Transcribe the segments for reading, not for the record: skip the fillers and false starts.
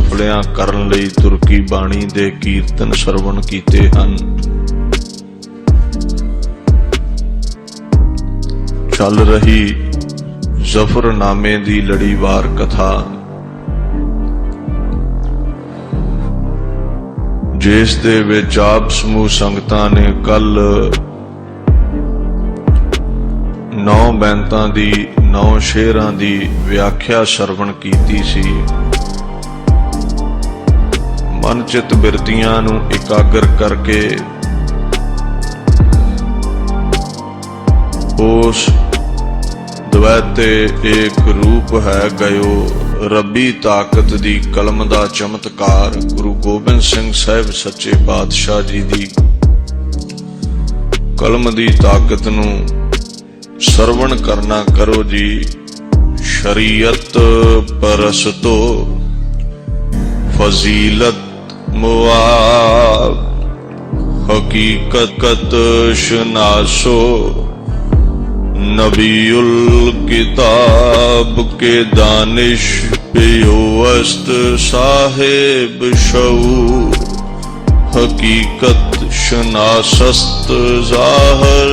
ਸਫਲਿਆਂ ਕਰਨ ਲਈ ਤੁਰਕੀ ਬਾਣੀ ਦੇ ਕੀਰਤਨ ਸਰਵਣ ਕੀਤੇ ਹਨ। ਚੱਲ ਰਹੀ ਜ਼ਫਰਨਾਮੇ ਦੀ ਲੜੀਵਾਰ ਕਥਾ, ਜਿਸ ਦੇ ਵਿੱਚ ਆਪ ਸਮੂਹ ਸੰਗਤਾਂ ਨੇ ਕੱਲ 9 ਬੈਂਤਾਂ ਦੀ 9 ਸ਼ੇਰਾਂ ਦੀ ਵਿਆਖਿਆ ਸਰਵਣ ਕੀਤੀ ਸੀ। ਮਨ ਚਿਤ ਬਿਰਤੀਆਂ ਨੂੰ ਇਕਾਗਰ ਕਰਕੇ ਉਸ ਦਵੈਤੇ ਏਕ ਰੂਪ ਹੈ ਗਇਓ ਰੱਬੀ ਤਾਕਤ ਦੀ ਕਲਮ ਦਾ ਚਮਤਕਾਰ ਗੁਰੂ ਗੋਬਿੰਦ ਸਿੰਘ ਸਾਹਿਬ ਸੱਚੇ ਪਾਤਸ਼ਾਹ ਜੀ ਦੀ ਕਲਮ ਦੀ ਤਾਕਤ ਨੂੰ ਸਰਵਣ ਕਰਨਾ ਕਰੋ ਜੀ। ਸ਼ਰੀਅਤ ਪਰਸਤੋ ਫਜ਼ੀਲਤ ਮੁਆਬ ਹਕੀਕਤ ਸ਼ਨਾਸੋ नबीउल किताब के दानिश पेयोस्त साहेब शऊर हकीकत शनासस्त ज़ाहर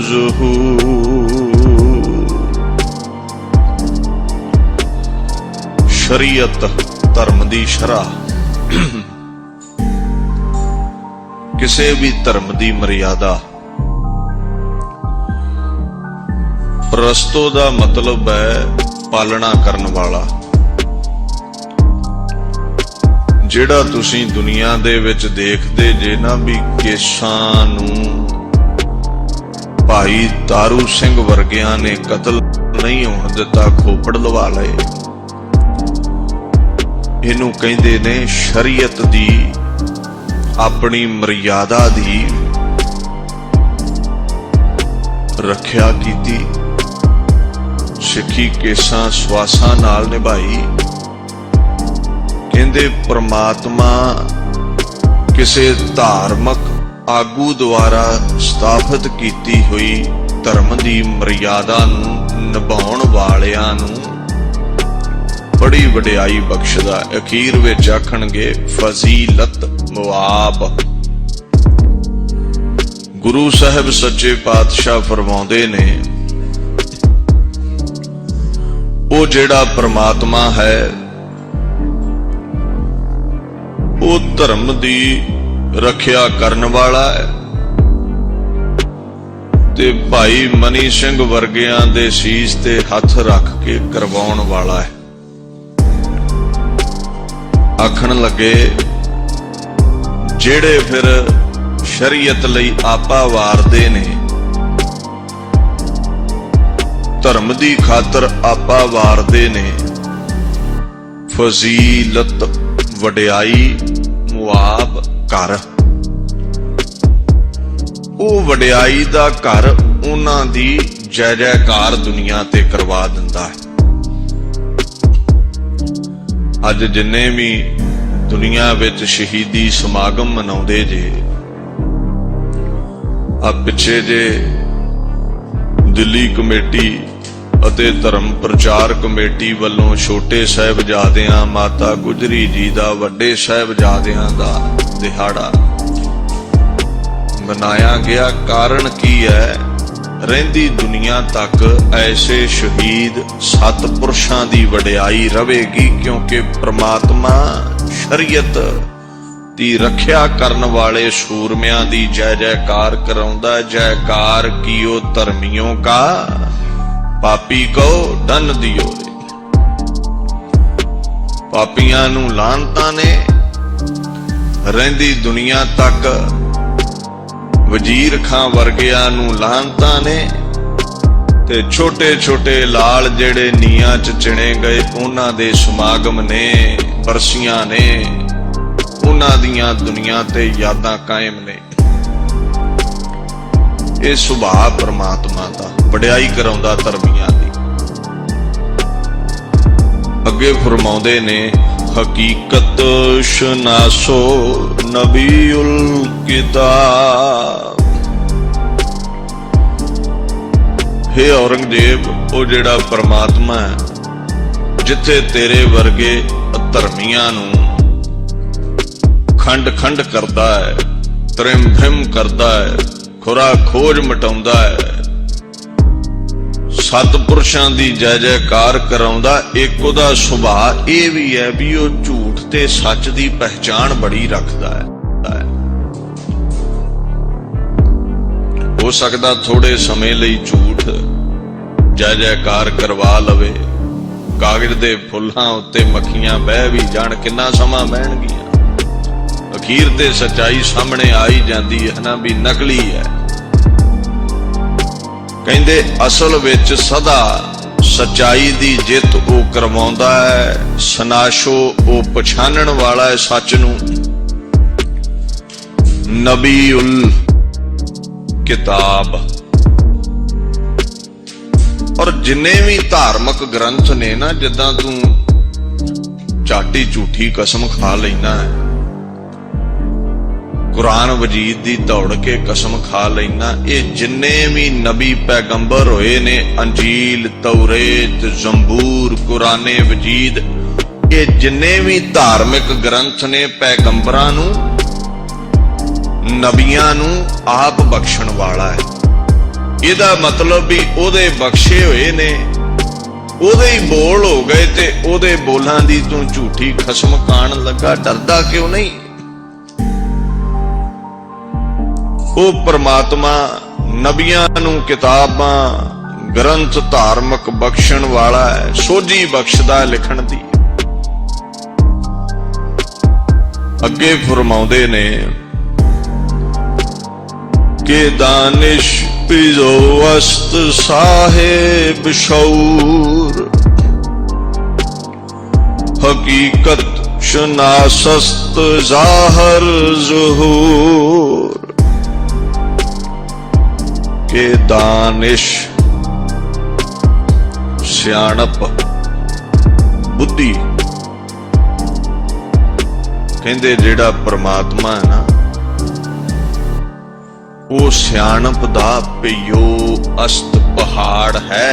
ज़हूर। शरीयत धर्म दी शरह किसी भी धर्म दी मर्यादा। प्रस्तो ਦਾ ਮਤਲਬ ਹੈ ਪਾਲਣਾ ਕਰਨ ਵਾਲਾ। ਜਿਹੜਾ ਤੁਸੀਂ ਦੁਨੀਆ ਦੇ ਵਿੱਚ ਦੇਖਦੇ ਜੇ ਨਾ ਵੀ ਕੇਸਾਂ ਨੂੰ ਭਾਈ ਤਾਰੂ ਸਿੰਘ ਵਰਗਿਆਂ ਨੇ ਕਤਲ ਨਹੀਂ ਹੋਣ ਦਿੱਤਾ, ਖੋਪੜ ਲਵਾ ਲਏ, ਇਹਨੂੰ ਕਹਿੰਦੇ ਨੇ ਸ਼ਰੀਅਤ ਦੀ ਆਪਣੀ ਮਰਿਆਦਾ ਦੀ ਰੱਖਿਆ ਕੀਤੀ। ਸਿੱਖੀ ਕੇਸਾਂ ਸਵਾਸਾਂ ਨਾਲ ਨਿਭਾਈ। ਕਹਿੰਦੇ ਪ੍ਰਮਾਤਮਾ ਕਿਸੇ ਧਾਰਮਿਕ ਆਗੂ ਦੁਆਰਾ ਸਥਾਪਿਤ ਕੀਤੀ ਹੋਈ ਧਰਮ ਦੀ ਮਰਿਆਦਾ ਨੂੰ ਨਿਭਾਉਣ ਵਾਲਿਆਂ ਨੂੰ ਬੜੀ ਵਡਿਆਈ ਬਖਸ਼ਦਾ। ਅਖੀਰ ਵਿੱਚ ਆਖਣਗੇ ਫਜ਼ੀਲਤ ਮੁਆਬ। ਗੁਰੂ ਸਾਹਿਬ ਸੱਚੇ ਪਾਤਸ਼ਾਹ ਫਰਮਾਉਂਦੇ ਨੇ ਉਹ ਜਿਹੜਾ ਪ੍ਰਮਾਤਮਾ ਹੈ ਉਹ ਧਰਮ ਦੀ ਰੱਖਿਆ ਕਰਨ ਵਾਲਾ ਹੈ ਤੇ ਭਾਈ ਮਨੀ ਸਿੰਘ ਵਰਗਿਆਂ ਦੇ ਸੀਸ ਤੇ ਹੱਥ ਰੱਖ ਕੇ ਕਰਵਾਉਣ ਵਾਲਾ ਹੈ। ਆਖਣ ਲੱਗੇ ਜਿਹੜੇ ਫਿਰ ਸ਼ਰੀਅਤ ਲਈ ਆਪਾ ਵਾਰਦੇ ਨੇ, ਧਰਮ ਦੀ ਖਾਤਰ ਆਪਾ ਵਾਰਦੇ ਨੇ, ਫਜ਼ੀਲਤ ਵਡਿਆਈ ਮੁਆਬ ਘਰ, ਉਹ ਵਡਿਆਈ ਦਾ ਘਰ ਉਹਨਾਂ ਦੀ ਜੈ ਜੈਕਾਰ ਦੁਨੀਆ ਤੇ ਕਰਵਾ ਦਿੰਦਾ ਹੈ। ਅੱਜ ਜਿੰਨੇ ਵੀ ਦੁਨੀਆ ਵਿੱਚ ਸ਼ਹੀਦੀ ਸਮਾਗਮ ਮਨਾਉਂਦੇ ਜੇ, ਆ ਪਿੱਛੇ ਜੇ ਦਿੱਲੀ ਕਮੇਟੀ ਅਤੇ ਧਰਮ ਪ੍ਰਚਾਰ ਕਮੇਟੀ ਵੱਲੋਂ ਛੋਟੇ ਸਾਹਿਬਜ਼ਾਦਿਆਂ ਮਾਤਾ ਗੁਜਰੀ ਜੀ ਦਾ ਵੱਡੇ ਸਾਹਿਬਜ਼ਾਦਿਆਂ ਦਾ ਦਿਹਾੜਾ ਮਨਾਇਆ ਗਿਆ। ਕਾਰਨ ਕੀ ਹੈ? ਰਹਿੰਦੀ ਦੁਨੀਆ ਤੱਕ ਐਸੇ ਸ਼ਹੀਦ ਸਤਿਪੁਰਸ਼ਾਂ ਦੀ ਵਡਿਆਈ ਰਵੇਗੀ, ਕਿਉਂਕਿ ਪ੍ਰਮਾਤਮਾ ਸ਼ਰੀਅਤ ਦੀ ਰੱਖਿਆ ਕਰਨ ਵਾਲੇ ਸੂਰਮਿਆਂ ਦੀ ਜੈ ਜੈਕਾਰ ਕਰਾਉਂਦਾ। ਜੈਕਾਰ ਕੀਓ ਧਰਮੀਓ ਕਾ ਪਾਪੀ ਕੋ ਦੰਨ ਦਿਓ। ਪਾਪੀਆਂ ਨੂੰ ਲਾਹਨਤਾਂ ਨੇ, ਰਹਿੰਦੀ ਦੁਨੀਆ ਤੱਕ ਵਜ਼ੀਰ ਖਾਂ ਵਰਗਿਆਂ ਨੂੰ ਲਾਹਨਤਾਂ ਨੇ, ਤੇ ਛੋਟੇ ਛੋਟੇ ਲਾਲ ਜਿਹੜੇ ਨੀਆਂ ਚ ਚਿਣੇ ਗਏ ਉਹਨਾਂ ਦੇ ਸਮਾਗਮ ਨੇ, ਬਰਸੀਆਂ ਨੇ, ਉਹਨਾਂ ਦੀਆਂ ਦੁਨੀਆ ਤੇ ਯਾਦਾਂ ਕਾਇਮ ਨੇ। ਇਹ ਸੁਭਾਅ ਪਰਮਾਤਮਾ ਦਾ, ਵਡਿਆਈ ਕਰਾਉਂਦਾ ਧਰਮੀਆਂ ਦੀ। ਅੱਗੇ ਫਰਮਾਉਂਦੇ ਨੇ ਹਕੀਕਤ ਸ਼ਨਾਸੋ ਨਬੀਉਲ ਕਿਤਾਬ। हे औरंगजेब, ਉਹ ਜਿਹੜਾ ਪਰਮਾਤਮਾ ਹੈ ਜਿੱਥੇ ਤੇਰੇ ਵਰਗੇ ਧਰਮੀਆਂ ਨੂੰ खंड खंड करता है, त्रिम भ्रिम करता है, खुरा खोज मिटाउंदा है, सतपुरुषां दी जय जयकार कराउंदा। एक उहदा सुभाअ इह भी है भी ओह झूठ ते सच दी पहचान बड़ी रखदा है। हो सकदा थोड़े समय लई झूठ जय जयकार करवा लवे, कागज दे फुल्लां उत्ते मक्खियां बह भी जाण, किन्ना समां बहणगीਆਂ, अखीर ते सच्चाई सामने आई जाती है ना भी नकली है। कहंदे असल विच सदा सच्चाई दी जित वो करवाउंदा है, सनाशो वो पछाणन वाला है सच नूं। नबी उल किताब और जिन्ने भी धार्मिक ग्रंथ ने ना, जिद्दां तू झाटी झूठी कसम खा लेना है, कुरान वजीद दी दौड़ के कसम खा लेना, ये जिन्ने भी नबी पैगंबर होए ने, अंजील, तौरेत, जंबूर, कुराने वजीद, ये जिन्ने भी धार्मिक ग्रंथ ने पैगंबरां नूं, नबियां नूं आप बख्शण वाला है। इहदा मतलब भी ओदे बख्शे होए ने, ओदे ही बोल हो गए ते ओदे बोलां दी तू झूठी खसम खाण लगा, डरदा क्यों नहीं? ओ परमात्मा नबियां नूं किताबां ग्रंथ धार्मिक बख्शण वाला है, सोझी बख्शदा लिखण दी। अगे फरमाउंदे ने के दानिश पिजो वस्त साहेब शऊर, हकीकत शनासस्त जाहर ज़ुहूर। के दानिश सियाणप बुद्धि, कहंदे जेड़ा परमात्मा है ना, वो सियाणप दा पियो अस्त पहाड़ है।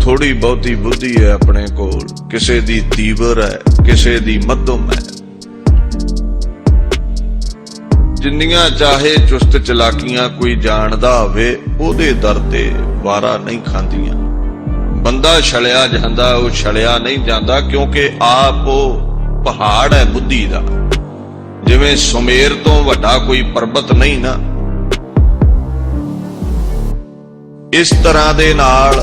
थोड़ी बहुती बुद्धि है अपने कोल, किसे दी तीवर है, किसे दी मध्यम है। जिन्नियां चाहे चुस्त चलाकियां कोई जानदा होवे, ओदे दर ते वारा नहीं खांदियां। बंदा छलिया जांदा, वो छलिया नहीं जांदा, क्योंकि आप पहाड़ है बुद्धि दा। जिवें सुमेर तो वड्डा कोई पर्वत नहीं ना, इस तरह दे नाल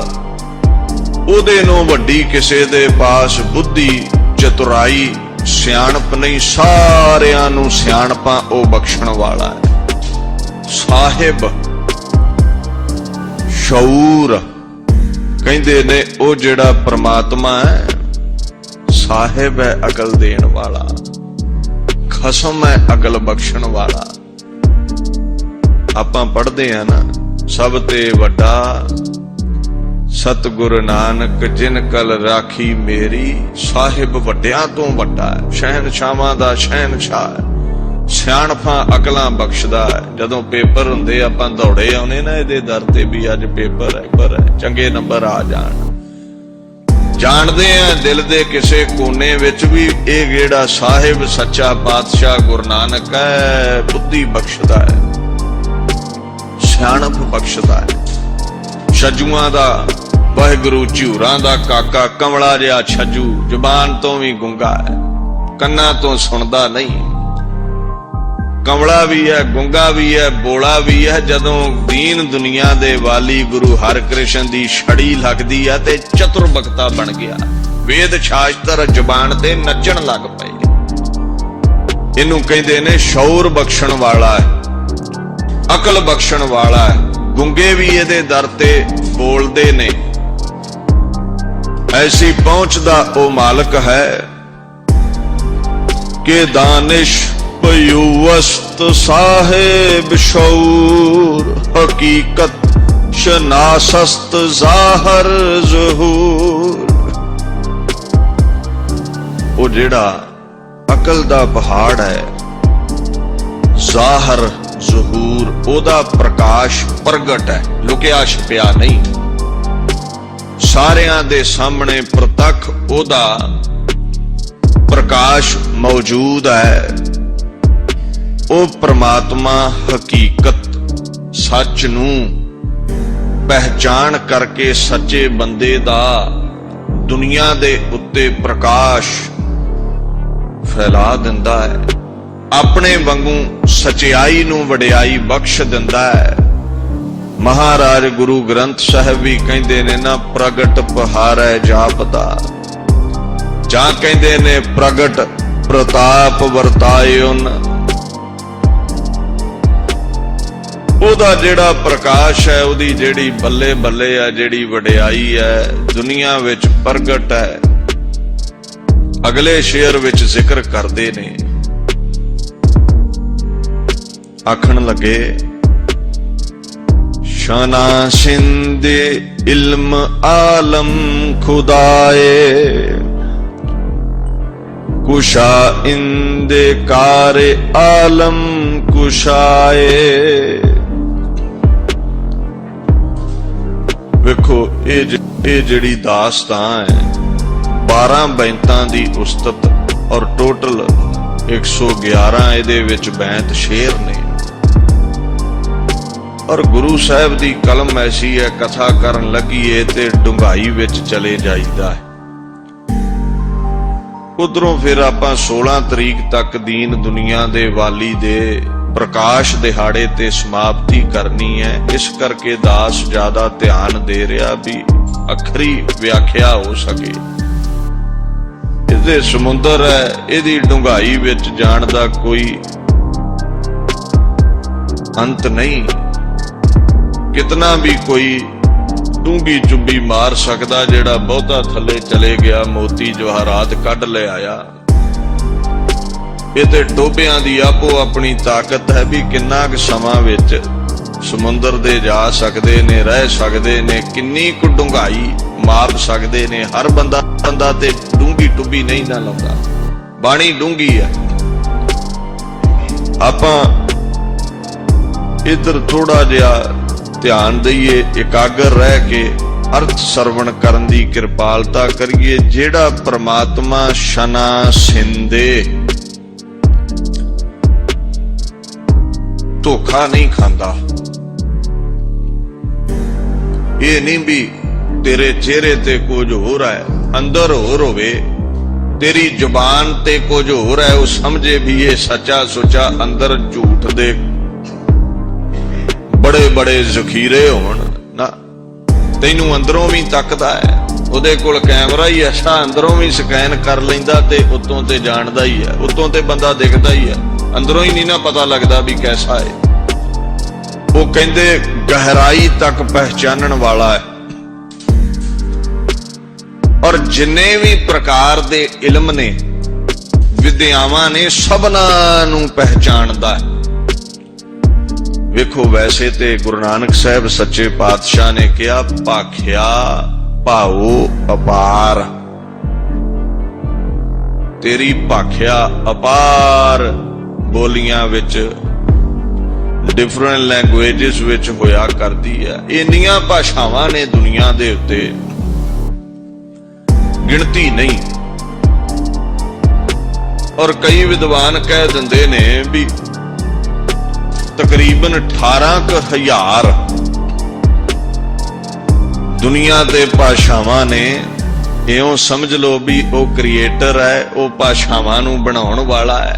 ओदे नों वड्डी किसे दे पास बुद्धि, चतुराई, सियाणप नहीं। सारियां नूं सियाणपां ओ बख्शण वाला है। साहिब शऊर कहंदे ने ओ जेड़ा परमात्मा है, साहिब है अकल देण वाला, खसम है अकल बख्शण वाला। आपां पढ़दे हैं ना, सब ते वड्डा सतगुरु नानक जिन कल राखी मेरी, साहिब वड्डियां तो वड्डा है, शहनशाहां दा शहनशाह है, सियाणपां अकलां बख्शदा है। जदों पेपर हुंदे आपां दौड़े आउने ना इहदे दर ते भी अज पेपर है, चंगे नंबर आ जाण। जानते हैं दिल दे किसे कोने विच भी ये जेड़ा साहिब सच्चा पातशाह गुरु नानक है, बुद्धि बख्शदा है, सियाणप बख्शदा है। छजुआं दा वाहिगुरू, झूरां दा काका, कमला जिहा छजू, जुबान तो भी गुंगा है, कन्ना तो सुनदा नहीं। कमला भी है, गुंगा भी है, बोला भी है। जदों दीन दुनिया दे वाली गुरु हरकृष्ण दी छड़ी लगदी है ते चतुर बख्ता बन गया, वेद शास्त्र जबान ते नचण लग पए। इनू कहंदे ने शौर बख्शण वाला है, अकल बख्शण वाला है। गुंगे भी इहदे दर ते बोलदे ने। ऐसी पहुंच दा ओ मालक है कि दानिश पयुवस्त साहेब शऊर, हकीकत शनासस्त जाहर ज़हूर। वो जेड़ा अकल दा पहाड़ है, जाहर ज़हूर, ओदा प्रकाश प्रगट है, लुकिया छिपिया नहीं। ਸਾਰਿਆਂ ਦੇ ਸਾਹਮਣੇ ਪ੍ਰਤੱਖ ਉਹਦਾ ਪ੍ਰਕਾਸ਼ ਮੌਜੂਦ ਹੈ। ਉਹ ਪ੍ਰਮਾਤਮਾ ਹਕੀਕਤ ਸੱਚ ਨੂੰ ਪਹਿਚਾਨ ਕਰਕੇ ਸੱਚੇ ਬੰਦੇ ਦਾ ਦੁਨੀਆ ਦੇ ਉੱਤੇ ਪ੍ਰਕਾਸ਼ ਫੈਲਾ ਦਿੰਦਾ ਹੈ। ਆਪਣੇ ਵਾਂਗੂ ਸਚਾਈ ਨੂੰ ਵਡਿਆਈ ਬਖਸ਼ ਦਿੰਦਾ ਹੈ। ਮਹਾਰਾਜ ਗੁਰੂ ਗ੍ਰੰਥ ਸਾਹਿਬ ਵੀ ਕਹਿੰਦੇ ਨੇ ਨਾ, ਪ੍ਰਗਟ ਪਹਾਰੈ ਜਾਪਦਾ, ਜਾਂ ਕਹਿੰਦੇ ਨੇ ਪ੍ਰਗਟ ਪ੍ਰਤਾਪ ਵਰਤਾਇਉਨ। ਉਹਦਾ ਜਿਹੜਾ ਪ੍ਰਕਾਸ਼ ਹੈ, ਉਹਦੀ ਜਿਹੜੀ ਬੱਲੇ ਬੱਲੇ ਹੈ, ਜਿਹੜੀ ਵਡਿਆਈ ਹੈ, ਦੁਨੀਆ ਵਿੱਚ ਪ੍ਰਗਟ ਹੈ। ਅਗਲੇ ਸ਼ੇਅਰ ਵਿੱਚ ਜ਼ਿਕਰ ਕਰਦੇ ਨੇ, ਆਖਣ ਲੱਗੇ, ਸ਼ਨਾਸਿੰਦੇ ਇਲਮ ਆਲਮ ਖੁਦਾਏ, ਕੁਸ਼ਾ ਇੰਦੇ ਕਾਰੇ ਆਲਮ ਕੁਸ਼ਾਏ। ਵੇਖੋ ਇਹ ਜਿਹੜੀ ਦਾਸਤਾਨ ਹੈ 12 ਬੈਂਤਾਂ ਦੀ ਉਸਤਤ ਔਰ ਟੋਟਲ 111 ਇਹਦੇ ਵਿੱਚ ਬੈਂਤ ਸ਼ੇਰ ਨੇ। ਔਰ ਗੁਰੂ ਸਾਹਿਬ ਦੀ ਕਲਮ ਐਸੀ ਹੈ, ਕਥਾ ਕਰਨ ਲੱਗੀਏ ਤੇ ਡੂੰਘਾਈ ਵਿੱਚ ਚਲੇ ਜਾਈਦਾ ਹੈ। ਉਧਰੋਂ ਫਿਰ ਆਪਾਂ 16 ਤਰੀਕ ਤੱਕ ਦੀਨ ਦੁਨੀਆ ਦੇ ਵਾਲੀ ਦੇ ਪ੍ਰਕਾਸ਼ ਦਿਹਾੜੇ ਤੇ ਸਮਾਪਤੀ ਕਰਨੀ ਹੈ। ਇਸ ਕਰਕੇ ਦਾਸ ਜ਼ਿਆਦਾ ਧਿਆਨ ਦੇ ਰਿਹਾ ਵੀ ਅਖਰੀ ਵਿਆਖਿਆ ਹੋ ਸਕੇ। ਇਹਦੇ ਸਮੁੰਦਰ ਹੈ, ਇਹਦੀ ਡੂੰਘਾਈ ਵਿੱਚ ਜਾਣ ਦਾ ਕੋਈ ਅੰਤ ਨਹੀਂ। ਕਿਤਨਾ ਵੀ ਕੋਈ ਡੂੰਗੀ ਚੁੰਬੀ ਮਾਰ ਸਕਦਾ, ਜਿਹੜਾ ਬਹੁਤਾ ਥੱਲੇ ਚਲੇ ਗਿਆ ਮੋਤੀ ਜਵਾਹਰਾਤ ਕੱਢ ਲੈ ਆਇਆ। ਇਹ ਤੇ ਟੋਬਿਆਂ ਦੀ ਆਪੋ ਆਪਣੀ ਤਾਕਤ ਹੈ ਵੀ ਕਿੰਨਾ ਕੁ ਸਮਾਂ ਵਿੱਚ ਸਮੁੰਦਰ ਦੇ ਜਾ ਸਕਦੇ ਨੇ, ਰਹਿ ਸਕਦੇ ਨੇ, ਕਿੰਨੀ ਕੁ ਡੂੰਘਾਈ ਮਾਪ ਸਕਦੇ ਨੇ। ਹਰ ਬੰਦਾ ਤੇ ਡੂੰਗੀ ਟੁੱਬੀ ਨਹੀਂ ਨਾ ਲਾਉਂਦਾ, ਬਾਣੀ ਡੂੰਗੀ ਹੈ। ਆਪਾਂ ਇੱਧਰ ਥੋੜਾ ਜਿਹਾ ਧਿਆਨ ਦਈਏ, ਇਕਾਗਰ ਰਹਿ ਕੇ ਅਰਥ ਸਰਵਣ ਕਰਨ ਦੀ ਕਿਰਪਾਲਤਾ ਕਰੀਏ। ਜਿਹੜਾ ਪ੍ਰਮਾਤਮਾ ਸ਼ਨਾ ਸਿੰਦੇ ਧੋਖਾ ਨਹੀਂ ਖਾਂਦਾ। ਇਹ ਨਹੀਂ ਵੀ ਤੇਰੇ ਚਿਹਰੇ ਤੇ ਕੁਝ ਹੋਰ ਹੈ, ਅੰਦਰ ਹੋਰ ਹੋਵੇ, ਤੇਰੀ ਜ਼ੁਬਾਨ ਤੇ ਕੁਝ ਹੋਰ ਹੈ, ਉਹ ਸਮਝੇ ਵੀ ਇਹ ਸੱਚਾ ਸੁੱਚਾ, ਅੰਦਰ ਝੂਠ ਦੇ ਬੜੇ ਬੜੇ ਜ਼ਖੀਰੇ ਹੋਣ ਨਾ। ਤੈਨੂੰ ਅੰਦਰੋਂ ਵੀ ਤੱਕਦਾ ਹੈ, ਉਹਦੇ ਕੋਲ ਕੈਮਰਾ ਹੀ ਐਸਾ ਅੰਦਰੋਂ ਵੀ ਸਕੈਨ ਕਰ ਲੈਂਦਾ ਤੇ ਉੱਤੋਂ ਤੇ ਜਾਣਦਾ ਹੀ ਹੈ। ਉੱਤੋਂ ਤੇ ਬੰਦਾ ਦਿਖਦਾ ਹੀ ਹੈ, ਅੰਦਰੋਂ ਹੀ ਨਹੀਂ ਨਾ ਪਤਾ ਲੱਗਦਾ ਵੀ ਕੈਸਾ ਹੈ। ਉਹ ਕਹਿੰਦੇ ਗਹਿਰਾਈ ਤੱਕ ਪਹਿਚਾਨਣ ਵਾਲਾ ਹੈ। ਔਰ ਜਿੰਨੇ ਵੀ ਪ੍ਰਕਾਰ ਦੇ ਇਲਮ ਨੇ, ਵਿਦਿਆਵਾਂ ਨੇ, ਸਭਨਾਂ ਨੂੰ ਪਹਿਚਾਣਦਾ ਹੈ। ਵੇਖੋ ਵੈਸੇ ਤੇ ਗੁਰੂ ਨਾਨਕ ਸਾਹਿਬ ਸੱਚੇ ਪਾਤਸ਼ਾਹ ਨੇ ਕਿਹਾ, ਭਾਖਿਆ ਭਾਉ ਅਪਾਰ। ਤੇਰੀ ਭਾਖਿਆ ਅਪਾਰ ਬੋਲੀਆਂ ਵਿੱਚ, ਡਿਫਰੈਂਟ ਲੈਂਗੁਏਜਸ ਵਿੱਚ ਹੋਇਆ ਕਰਦੀ ਹੈ। ਇੰਨੀਆਂ ਭਾਸ਼ਾਵਾਂ ਨੇ ਦੁਨੀਆ ਦੇ ਉੱਤੇ, ਗਿਣਤੀ ਨਹੀਂ। ਔਰ ਕਈ ਵਿਦਵਾਨ ਕਹਿ ਦਿੰਦੇ ਨੇ ਵੀ ਤਕਰੀਬਨ 18,000 ਦੁਨੀਆ ਦੇ ਭਾਸ਼ਾਵਾਂ ਨੇ। ਇਉਂ ਸਮਝ ਲਓ ਵੀ ਉਹ ਕ੍ਰੀਏਟਰ ਹੈ, ਉਹ ਭਾਸ਼ਾਵਾਂ ਨੂੰ ਬਣਾਉਣ ਵਾਲਾ ਹੈ,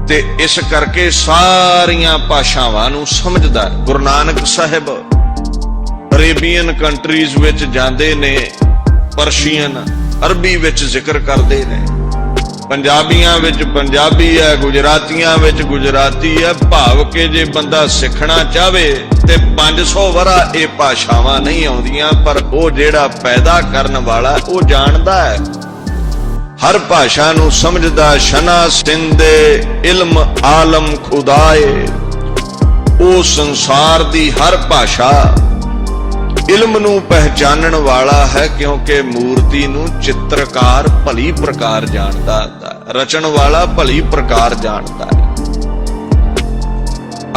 ਤੇ ਇਸ ਕਰਕੇ ਸਾਰੀਆਂ ਭਾਸ਼ਾਵਾਂ ਨੂੰ ਸਮਝਦਾ। ਗੁਰੂ ਨਾਨਕ ਸਾਹਿਬ ਅਰੇਬੀਅਨ ਕੰਟਰੀਜ਼ ਵਿੱਚ ਜਾਂਦੇ ਨੇ, ਪਰਸ਼ੀਅਨ ਅਰਬੀ ਵਿੱਚ ਜ਼ਿਕਰ ਕਰਦੇ ਨੇ, ਪੰਜਾਬੀਆਂ ਵਿੱਚ ਪੰਜਾਬੀ ਹੈ, ਗੁਜਰਾਤੀਆਂ ਵਿੱਚ ਗੁਜਰਾਤੀ ਹੈ। ਭਾਵ ਕਿ ਜੇ ਬੰਦਾ ਸਿੱਖਣਾ ਚਾਹਵੇ ਤੇ 500 ਵਰਾ ਇਹ ਭਾਸ਼ਾਵਾਂ ਨਹੀਂ ਆਉਂਦੀਆਂ, ਪਰ ਉਹ ਜਿਹੜਾ ਪੈਦਾ ਕਰਨ ਵਾਲਾ ਉਹ ਜਾਣਦਾ ਹੈ, ਹਰ ਭਾਸ਼ਾ ਨੂੰ ਸਮਝਦਾ। ਸ਼ਨਾ ਸਿੰਦੇ ਇਲਮ ਆਲਮ ਖੁਦਾਏ। ਉਹ ਸੰਸਾਰ ਦੀ ਹਰ ਭਾਸ਼ਾ ਇਲਮ ਨੂੰ ਪਹਿਚਾਨਣ ਵਾਲਾ ਹੈ, ਕਿਉਂਕਿ ਮੂਰਤੀ ਨੂੰ ਚਿੱਤਰਕਾਰ ਭਲੀ ਪ੍ਰਕਾਰ ਜਾਣਦਾ ਹੈ, ਰਚਣ ਵਾਲਾ ਭਲੀ ਪ੍ਰਕਾਰ ਜਾਣਦਾ ਹੈ।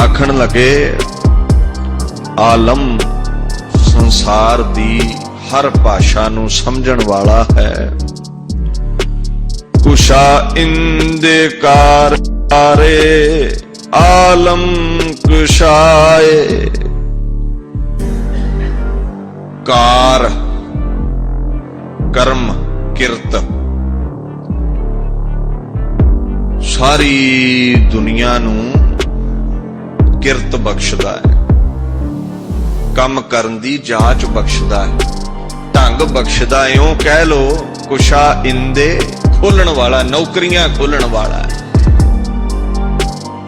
ਆਖਣ ਲੱਗੇ, ਆਲਮ ਸੰਸਾਰ ਦੀ हर भाषा नू समझण वाला है। कुशा इंदे कार आलम कुशाए। कार कर्म किरत सारी दुनिया नू किरत बख्शदा है, कम करन दी जाच बख्शदा है, ढंग बख्शदा है। यूं कह लो कुशा इंदे खोलण वाला, नौकरियां खोलण वाला है,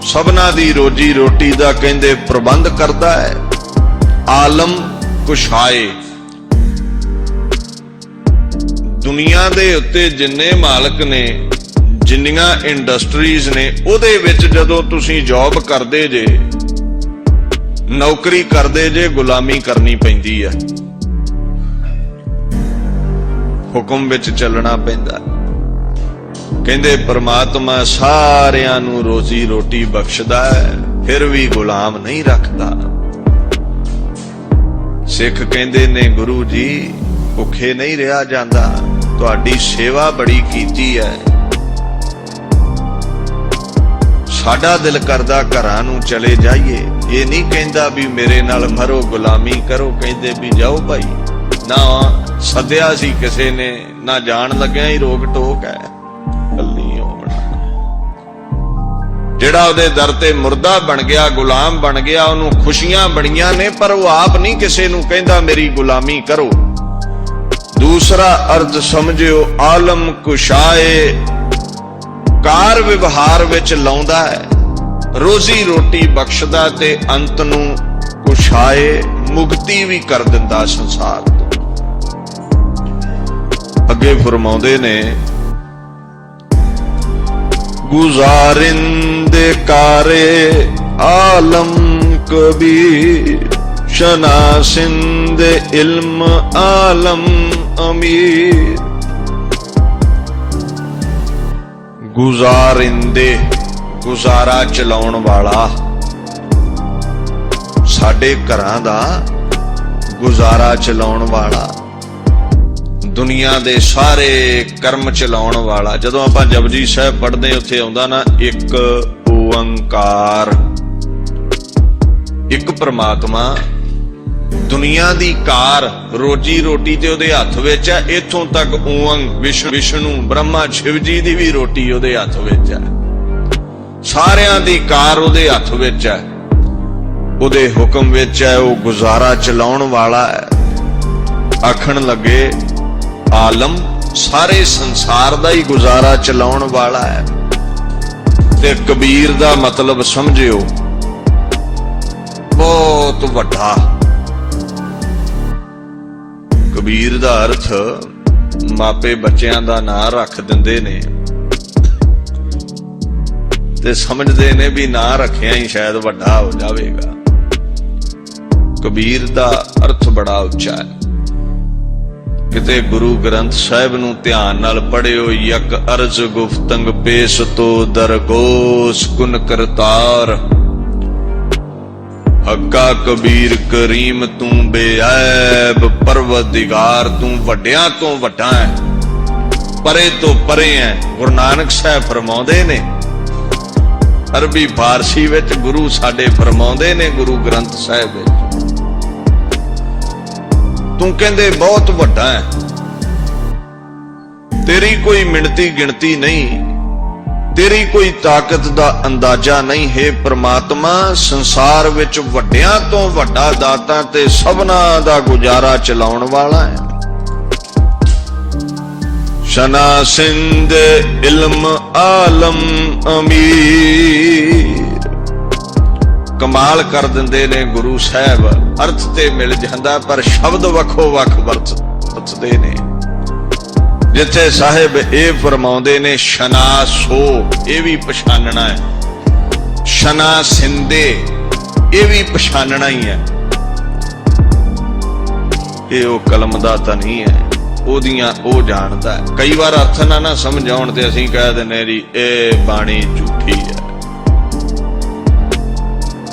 सबना दी रोजी रोटी दा कहंदे प्रबंध करदा है। आलम कुशाए, दुनिया दे उत्ते जिन्ने मालक ने, जिन्नियां इंडस्ट्रीज ने, उहदे विच जदों तुसीं जॉब करदे जे, नौकरी करदे जे, गुलामी करनी पैंदी है, हुक्म विच चलना पैंदा। कहंदे परमात्मा सारियां नू रोजी रोटी बख्शदा है, फिर भी गुलाम नहीं रखदा। सिख कहंदे ने गुरु जी भुखे नहीं रहा जांदा, तुहाडी सेवा बड़ी कीती है, साडा दिल करदा घरां नू चले जाइए। ये नहीं कहंदा भी मेरे नाल मरो गुलामी करो, कहंदे भी जाओ भाई, ना सद्या सी किसे ने, ना जान लग्या ही रोक टोक है, कल्ली होना। जिहड़ा उहदे दर ते मुर्दा बन गया, गुलाम बन गया, उहनूं खुशियां बड़ियां ने, पर वो आप नहीं किसे नूं कहंदा मेरी गुलामी करो। दूसरा अर्थ समझियो आलम कुशाए, कार विवहार विच लाउंदा है, रोजी रोटी बख्शदा ते अंत नूं कुशाए मुक्ति भी कर दिंदा संसार तो। अगे फरमाउंदे ने गुजारिंदे कारे आलम कबीर, शनासिंदे इल्म आलम अमीर। गुजारिंदे गुजारा चलाउण वाला, साडे घरां दा गुजारा चलाउण वाला, दुनिया दे सारे कर्म चलाउण वाला। जदों आपां जपजी साहिब पढ़दे उत्थे आउंदा ना एक ओंकार, एक परमात्मा, दुनिया दी कार रोजी रोटी ते उहदे हत्थ विच है। इथों तक ओंग विष्णु ब्रह्मा शिव जी दी भी रोटी उहदे हत्थ विच है, सारियां दी कार उहदे हत्थ विच है, उहदे हुक्म विच है, वो गुजारा चलाउण वाला है। आखण लगे आलम सारे संसार दा ही गुजारा चलाउण वाला है। ते कबीर दा मतलब समझियो बहुत वड्डा। कबीर दा अर्थ मापे बच्चियां दा नां रख दिंदे ने ते समझदे ने भी नां रखिया ही शायद वड्डा हो जावेगा। कबीर दा अर्थ बड़ा उच्चा है। किते गुरु ग्रंथ साहिब नूं ध्यान नाल पढ़ियो। यक अर्ज गुफ्तंग पेश तो दरगोश कुन करतार, हक्का कबीर करीम तू बेऐब परवदिगार, तू वड्डियां तो वड्डा है, परे तो परे है। गुरु नानक साहब फरमाउंदे ने, अरबी फारसी विच गुरु साडे फरमाउंदे ने गुरु ग्रंथ साहिब विच, तू कहंदे बहुत वड्डा है, तेरी कोई मिणती गिणती नहीं, तेरी कोई ताकत दा अंदाजा नहीं है। परमात्मा संसार विच वड्डियां तो वड्डा दाता ते सबना दा गुजारा चलाउण वाला है। शना सिंध इल्म आलम अमीर, कमाल कर दिंदे ने गुरु साहब। अर्थ ते मिल जांदा पर शब्द वखो वख वरतदे ने। जिथे साहिब ये फरमाउंदे ने शनासो, ये भी पछानना है, शना सिंधे ये भी पछानना ही है। ये वो कलमदाता नहीं है, ओदियां ओ जानदा है। कई बार अर्थ ना समझ आउण ते असीं कह दिंदे जी ये बाणी झूठी है।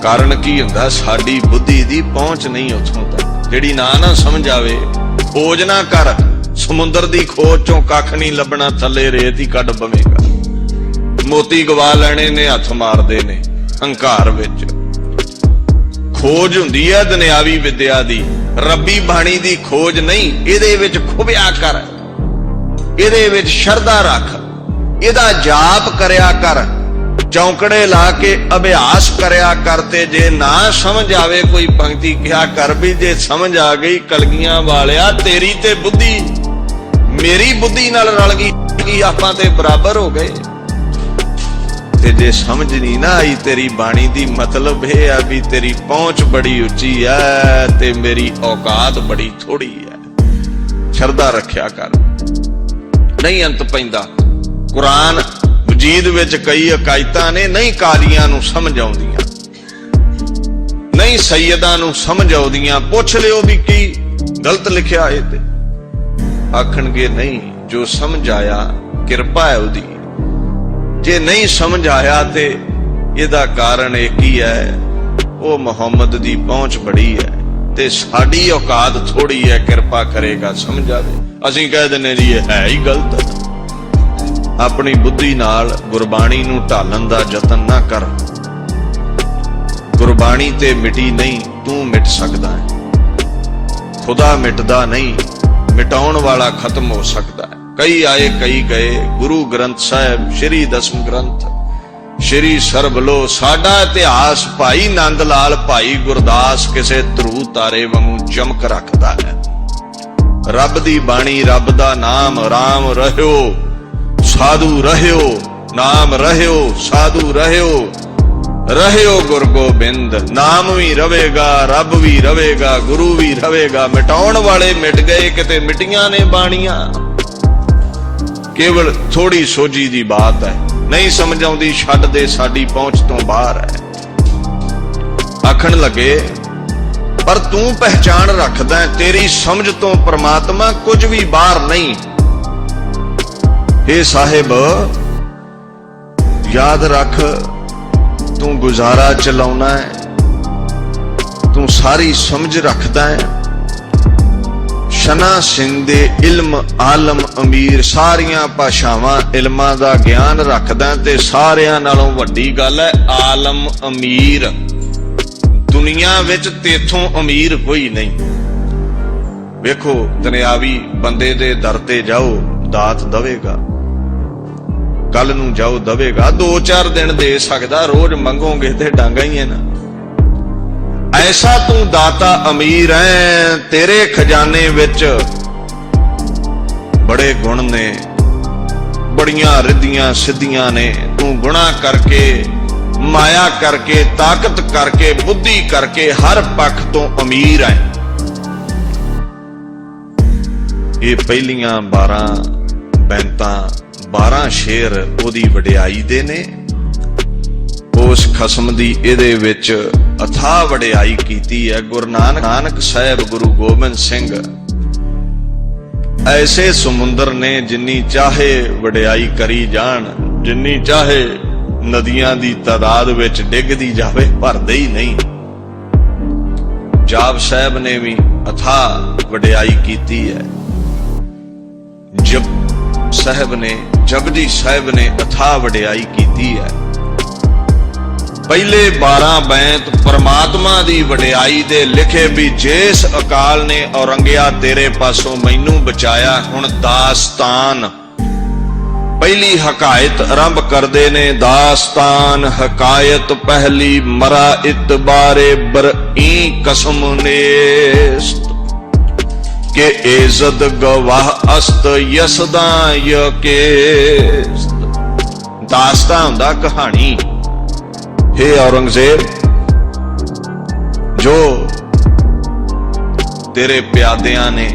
कारण की हुंदा, साडी बुद्धि दी पहुंच नहीं उत्थों तक। जिहड़ी ना समझ आवे खोज ना कर, समुंदर दी खोज चों कख नहीं लभना, थले रेत ही कढ पवेगा। मोती गवा लेने ने हथ मारदे ने हंकार विच। खोज हुंदी है दुनियावी विद्या दी, रब्बी बाणी दी खोज नहीं। इहदे विच खुबिया कर, इहदे विच शरधा रख, इहदा जाप करया कर, चौंकड़े ला के अभ्यास करया करते। जे ना समझ आवे कोई पंक्ति क्या कर भी, जे समझ आ गई कलगियां वालिया तेरी ते बुद्धि मेरी बुद्धि नाल रल गई, आपां ते बराबर हो गए। ते जे समझ नहीं ना आई तेरी बाणी दी, मतलब है आ भी तेरी पहुंच बड़ी उच्ची है ते मेरी औकात बड़ी थोड़ी है। शरधा रखया कर, नहीं अंत पैंदा। कुरान मजीद विच कई अकायतां ने नहीं कालियां नूं समझ आउंदियां, नहीं सैयदां नूं समझ आउंदियां। पुछ लियो भी की गलत लिखिया है ते आखणगे नहीं, जो समझ आया किरपा है उहदी। जे नहीं समझ आया ते इहदा कारण एक ही है, वो मुहम्मद दी पहुंच बड़ी है ते साडी औकात थोड़ी है। किरपा करेगा समझ आवे, असीं कह दिंदे जी ये है ही गलत। अपनी बुद्धि नाल गुरबाणी नूं ढालण दा यतन ना कर। गुरबाणी ते मिटी नहीं, तू मिट सकदा है। खुदा मिटदा नहीं, मिटाउण वाला खत्म हो सकदा है। कई आए कई गए, गुरु ग्रंथ साहिब श्री दसम ग्रंथ श्री सरबलो। साडा इतिहास भाई नंद लाल भाई गुरदास किसे ध्रुव तारे वांगू चमक रखदा है। रब दी बाणी, रब दा नाम, राम रहियो साधु रहियो, नाम रहियो साधु रहियो, रहियो गुरु गोबिंद। नाम भी रवेगा, रब भी रवेगा, गुरु भी रवेगा। मिटाउण वाले मिट गए, किते मिटियां ने बाणियां। केवल थोड़ी सोझी दी बात है, नहीं समझ आउंदी छड्ड दे, साडी पहुंच तो बाहर है। आखण लगे पर तू पहचान रखदा है, तेरी समझ तो परमात्मा कुछ भी बाहर नहीं। हे साहिब याद रख, तू गुजारा चलाउना है, तू सारी समझ रखदा है। शना सिंधे इल्म आलम अमीर, सारियां भाषावां इल्मां दा ज्ञान रखदा है ते सारियां नालों वड्डी गल है आलम अमीर। दुनिया विच तेथों अमीर कोई नहीं। वेखो दुनियावी बंदे दे दर ते जाओ, दात दवेगा, कल नूं जाओ दवेगा, 2-4 दिन दे सकदा, रोज मंगोगे ते डांगा ही है ना। ऐसा तू दाता अमीर है, तेरे खजाने विच बड़े गुण ने, बड़ियां रिद्धियां सिद्धियां ने। तू गुणा करके, माया करके, ताकत करके, बुद्धि करके हर पक्ष तो अमीर है। ये पहलियां 12 बैंतां 12 शेर ओदी वडियाई दे ने। उस खसम दी इहदे विच अथाह वडियाई कीती है। गुरु नानक साहिब गुरु गोबिंद सिंह ऐसे समुंदर ने, जिन्नी चाहे वडियाई करी जान, जिन्नी चाहे नदियां दी तादाद विच डिगदी जावे, भरदे ही नहीं। जाप साहिब ने भी अथाह वडियाई कीती है। जप साहिब ने, जपजी साहिब ने अथाह वडियाई कीती है। पहले 12 बैंत परमात्मा दी वडियाई दे लिखे भी, जिस अकाल ने औरंगिया तेरे पासों मैनू बचाया। हुण दास्तान पहली हकायत आरंभ करदे ने। दास्तान हकायत पहली, मरा इतबारे बरई कसम नेस्त के इज्जत गवाह अस्त यसदा यकेस्त। दास्तां हुंदा कहानी। हे औरंगजेब, जो तेरे प्यादियां ने,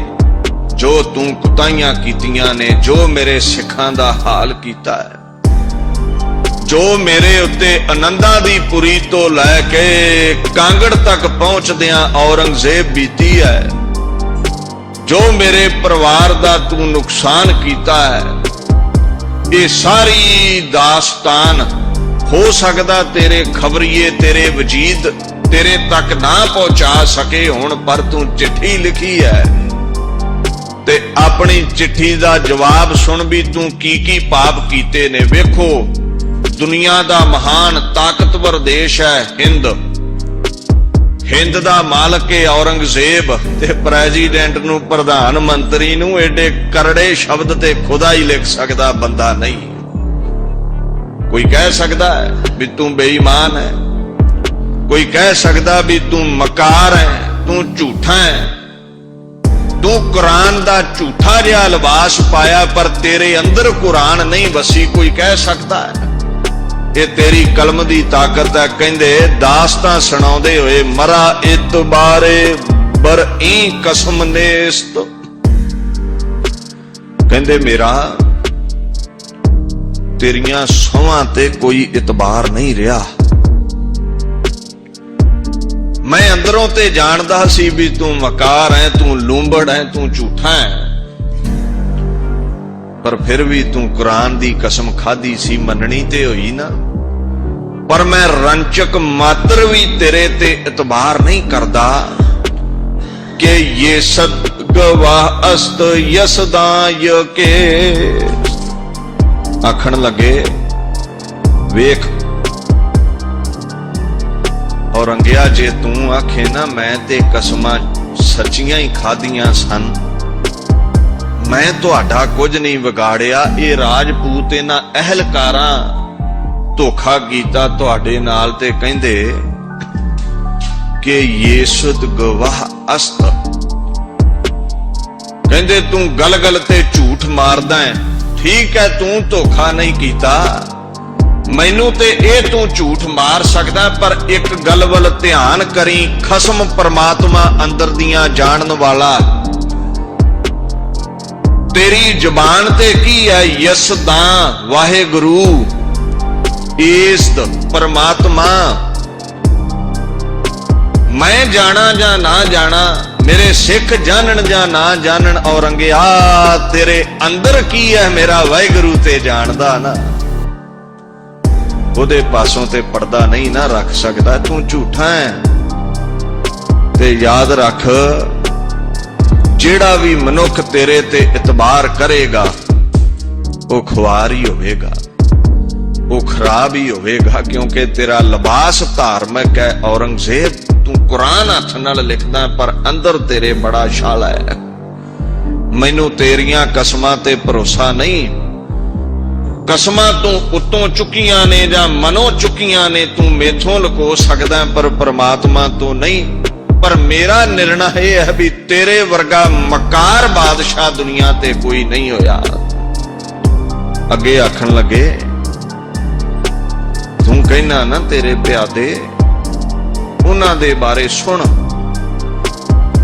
जो तू कुताइयां कीतियां ने, जो मेरे सिखां दा हाल कीता है, जो मेरे उत्ते आनंदां दी पुरी तो लैके कांगड़ तक पहुंचदियां औरंगजेब बीती है, जो मेरे परिवार दा तू नुकसान कीता है, ये सारी दास्तान हो सकदा तेरे खबरिए, तेरे वजीद तेरे तक ना पहुंचा सके हुण, पर तू चिट्ठी लिखी है अपनी चिट्ठी दा जवाब सुन भी तू की पाप कीते ने। वेखो दुनिया दा महान ताकतवर देश है हिंद, हिंद दा मालक है औरंगजेब, ते प्रेजिडेंट नू प्रधान मंत्री नू एडे करड़े शब्द ते खुदा ही लिख सकदा बंदा नहीं। कोई कह सकदा है भी तू बेईमान है, कोई कह सकदा भी तू मकार है, तू झूठा है, तू कुरान दा झूठा जिहा लिबास पाया पर तेरे अंदर कुरान नहीं बसी। कोई कह सकता है ये तेरी कलम दी ताकत है। कहंदे दास्तां सुणाउंदे होए मरा इतबारे बर ई कसम नेस्त। कहंदे मेरा तेरियां सौहां ते कोई इतबार नहीं रहा। मैं अंदरों ते जानदा सी भी तू मकार है, तू लूंबड़ है, तू झूठा है, पर फिर भी तू कुरान दी कसम खादी सी, मननी ते होई ना। पर मैं रंचक मात्र भी तेरे ते इतबार नहीं करदा कि ये सद गवाह अस्त यसदाय के। आखण लगे वेख औरंगिया जे तू आखे ना मैं ते कसमां सच्चियां ही खादियां सन, मैं तुहाडा कुछ नहीं विगाड़िया। ये राजपूत इन्हां अहलकारां धोखा कीता तुहाडे नाल ते कहंदे कि ये सुद गवाह अस्त। कहंदे तू गल गल ते झूठ मारदा है। ठीक है तू धोखा नहीं कीता, मैनू ते ए तू झूठ मार सकदा, पर एक गल वल ध्यान करी, खसम परमात्मा अंदर दियां जानन वाला। तेरी जबान ते की है यसदा वाहेगुरु इस्त परमात्मा। मैं जाना जा ना जाना, मेरे सिख जानन जा ना जानन, औरंगिया तेरे अंदर की है मेरा वाहेगुरु ते जानदा ना। ਉਹਦੇ ਪਾਸੋਂ ਤੇ ਪਰਦਾ नहीं ना रख सकता। तू झूठा है ते याद रख ਜਿਹੜਾ भी मनुख तेरे ते इतबार करेगा वो खुआर ही होवेगा, वो खराब ही होवेगा, क्योंकि तेरा लिबास धार्मिक है। औरंगजेब तू कुरान हथ नाल लिखदा पर अंदर तेरे बड़ा शाला है। मैनू तेरियां कसमां ते भरोसा नहीं। कसमां तू उत्तों चुकियां ने जां मनो चुकियां ने, तू मेथों लुको सकदा पर परमात्मा तो नहीं। पर मेरा निर्णय यह है भी तेरे वर्गा मकार बादशाह दुनिया ते कोई नहीं होया। अगे आखन लगे तू कहना ना तेरे प्यादे उन्हां दे बारे सुन।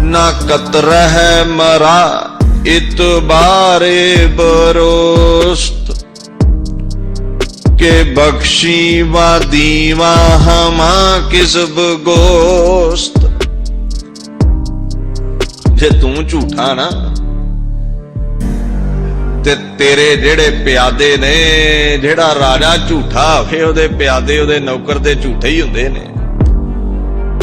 ना कतर है मरा इतबारे बरोस्त के बख्शी व दीवा हमा किस्ब गोस्त। जे तू झूठा ना ते तेरे जेड़े प्यादे ने, जेड़ा राजा झूठा होवे ओदे प्यादे ओदे नौकर ते झूठे ही हुंदे ने।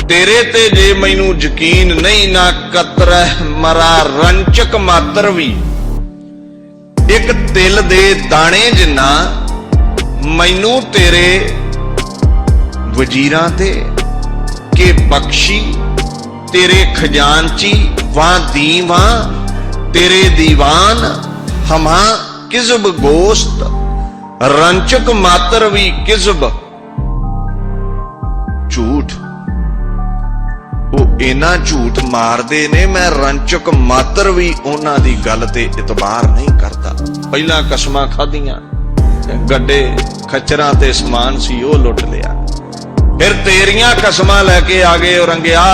तेरे ते जे मैनू यकीन नहीं, ना कतर मरा रंचक मात्र भी एक तिल दे दाने जिन्ना मैनू तेरे वजीरां ते के बख्शी, तेरे खजानची वहां दीवा, तेरे दीवान हमा किज़ब गोस्त। रंचक मात्र भी किज़ब झूठ, वो इना झूठ मारदे ने। मैं रंचक मात्र भी उन्हां दी गल ते इतबार नहीं करता। पहला कसमां खादियां, गड्डे खच्चरां ते समान सी वो लुट लिया, फिर तेरियां कसमां लैके आ गए औरंगिया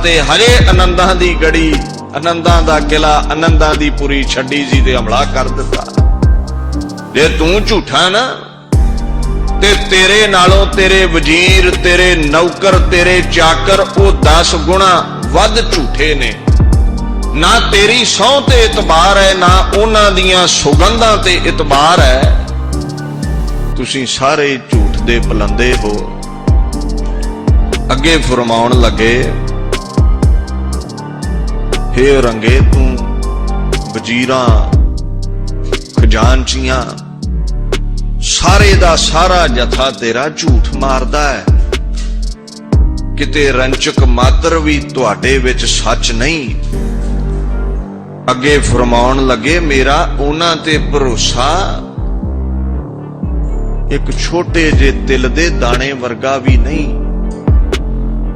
ते हजे आनंदां दी गड़ी, आनंदां दा किला, आनंदां दी पुरी छड्डी सी ते हमला कर दिता। जे तू झूठा ना ते तेरे नालों तेरे वजीर, तेरे नौकर, तेरे चाकर वो 10 गुणा वध झूठे ने। ना तेरी सौं ते इतबार है, ना उन्हां दियां सुगंधां ते इतबार है। तुसी सारे झूठ दे बुलंदे हो। अगे फरमाउण लगे हे औरंगे तू ਵਜ਼ੀਰਾਂ ਖਜ਼ਾਨਚੀਆਂ ਸਾਰੇ ਦਾ ਸਾਰਾ ਜਥਾ ਤੇਰਾ ਝੂਠ ਮਾਰਦਾ ਹੈ। ਕਿਤੇ ਰੰਚਕ ਮਾਤਰ ਵੀ ਤੁਹਾਡੇ ਵਿੱਚ ਸੱਚ ਨਹੀਂ। ਅੱਗੇ ਫਰਮਾਉਣ ਲੱਗੇ ਮੇਰਾ ਉਹਨਾਂ ਤੇ ਭਰੋਸਾ ਇੱਕ ਛੋਟੇ ਜਿਹੇ ਤਿਲ ਦੇ ਦਾਣੇ ਵਰਗਾ ਵੀ ਨਹੀਂ।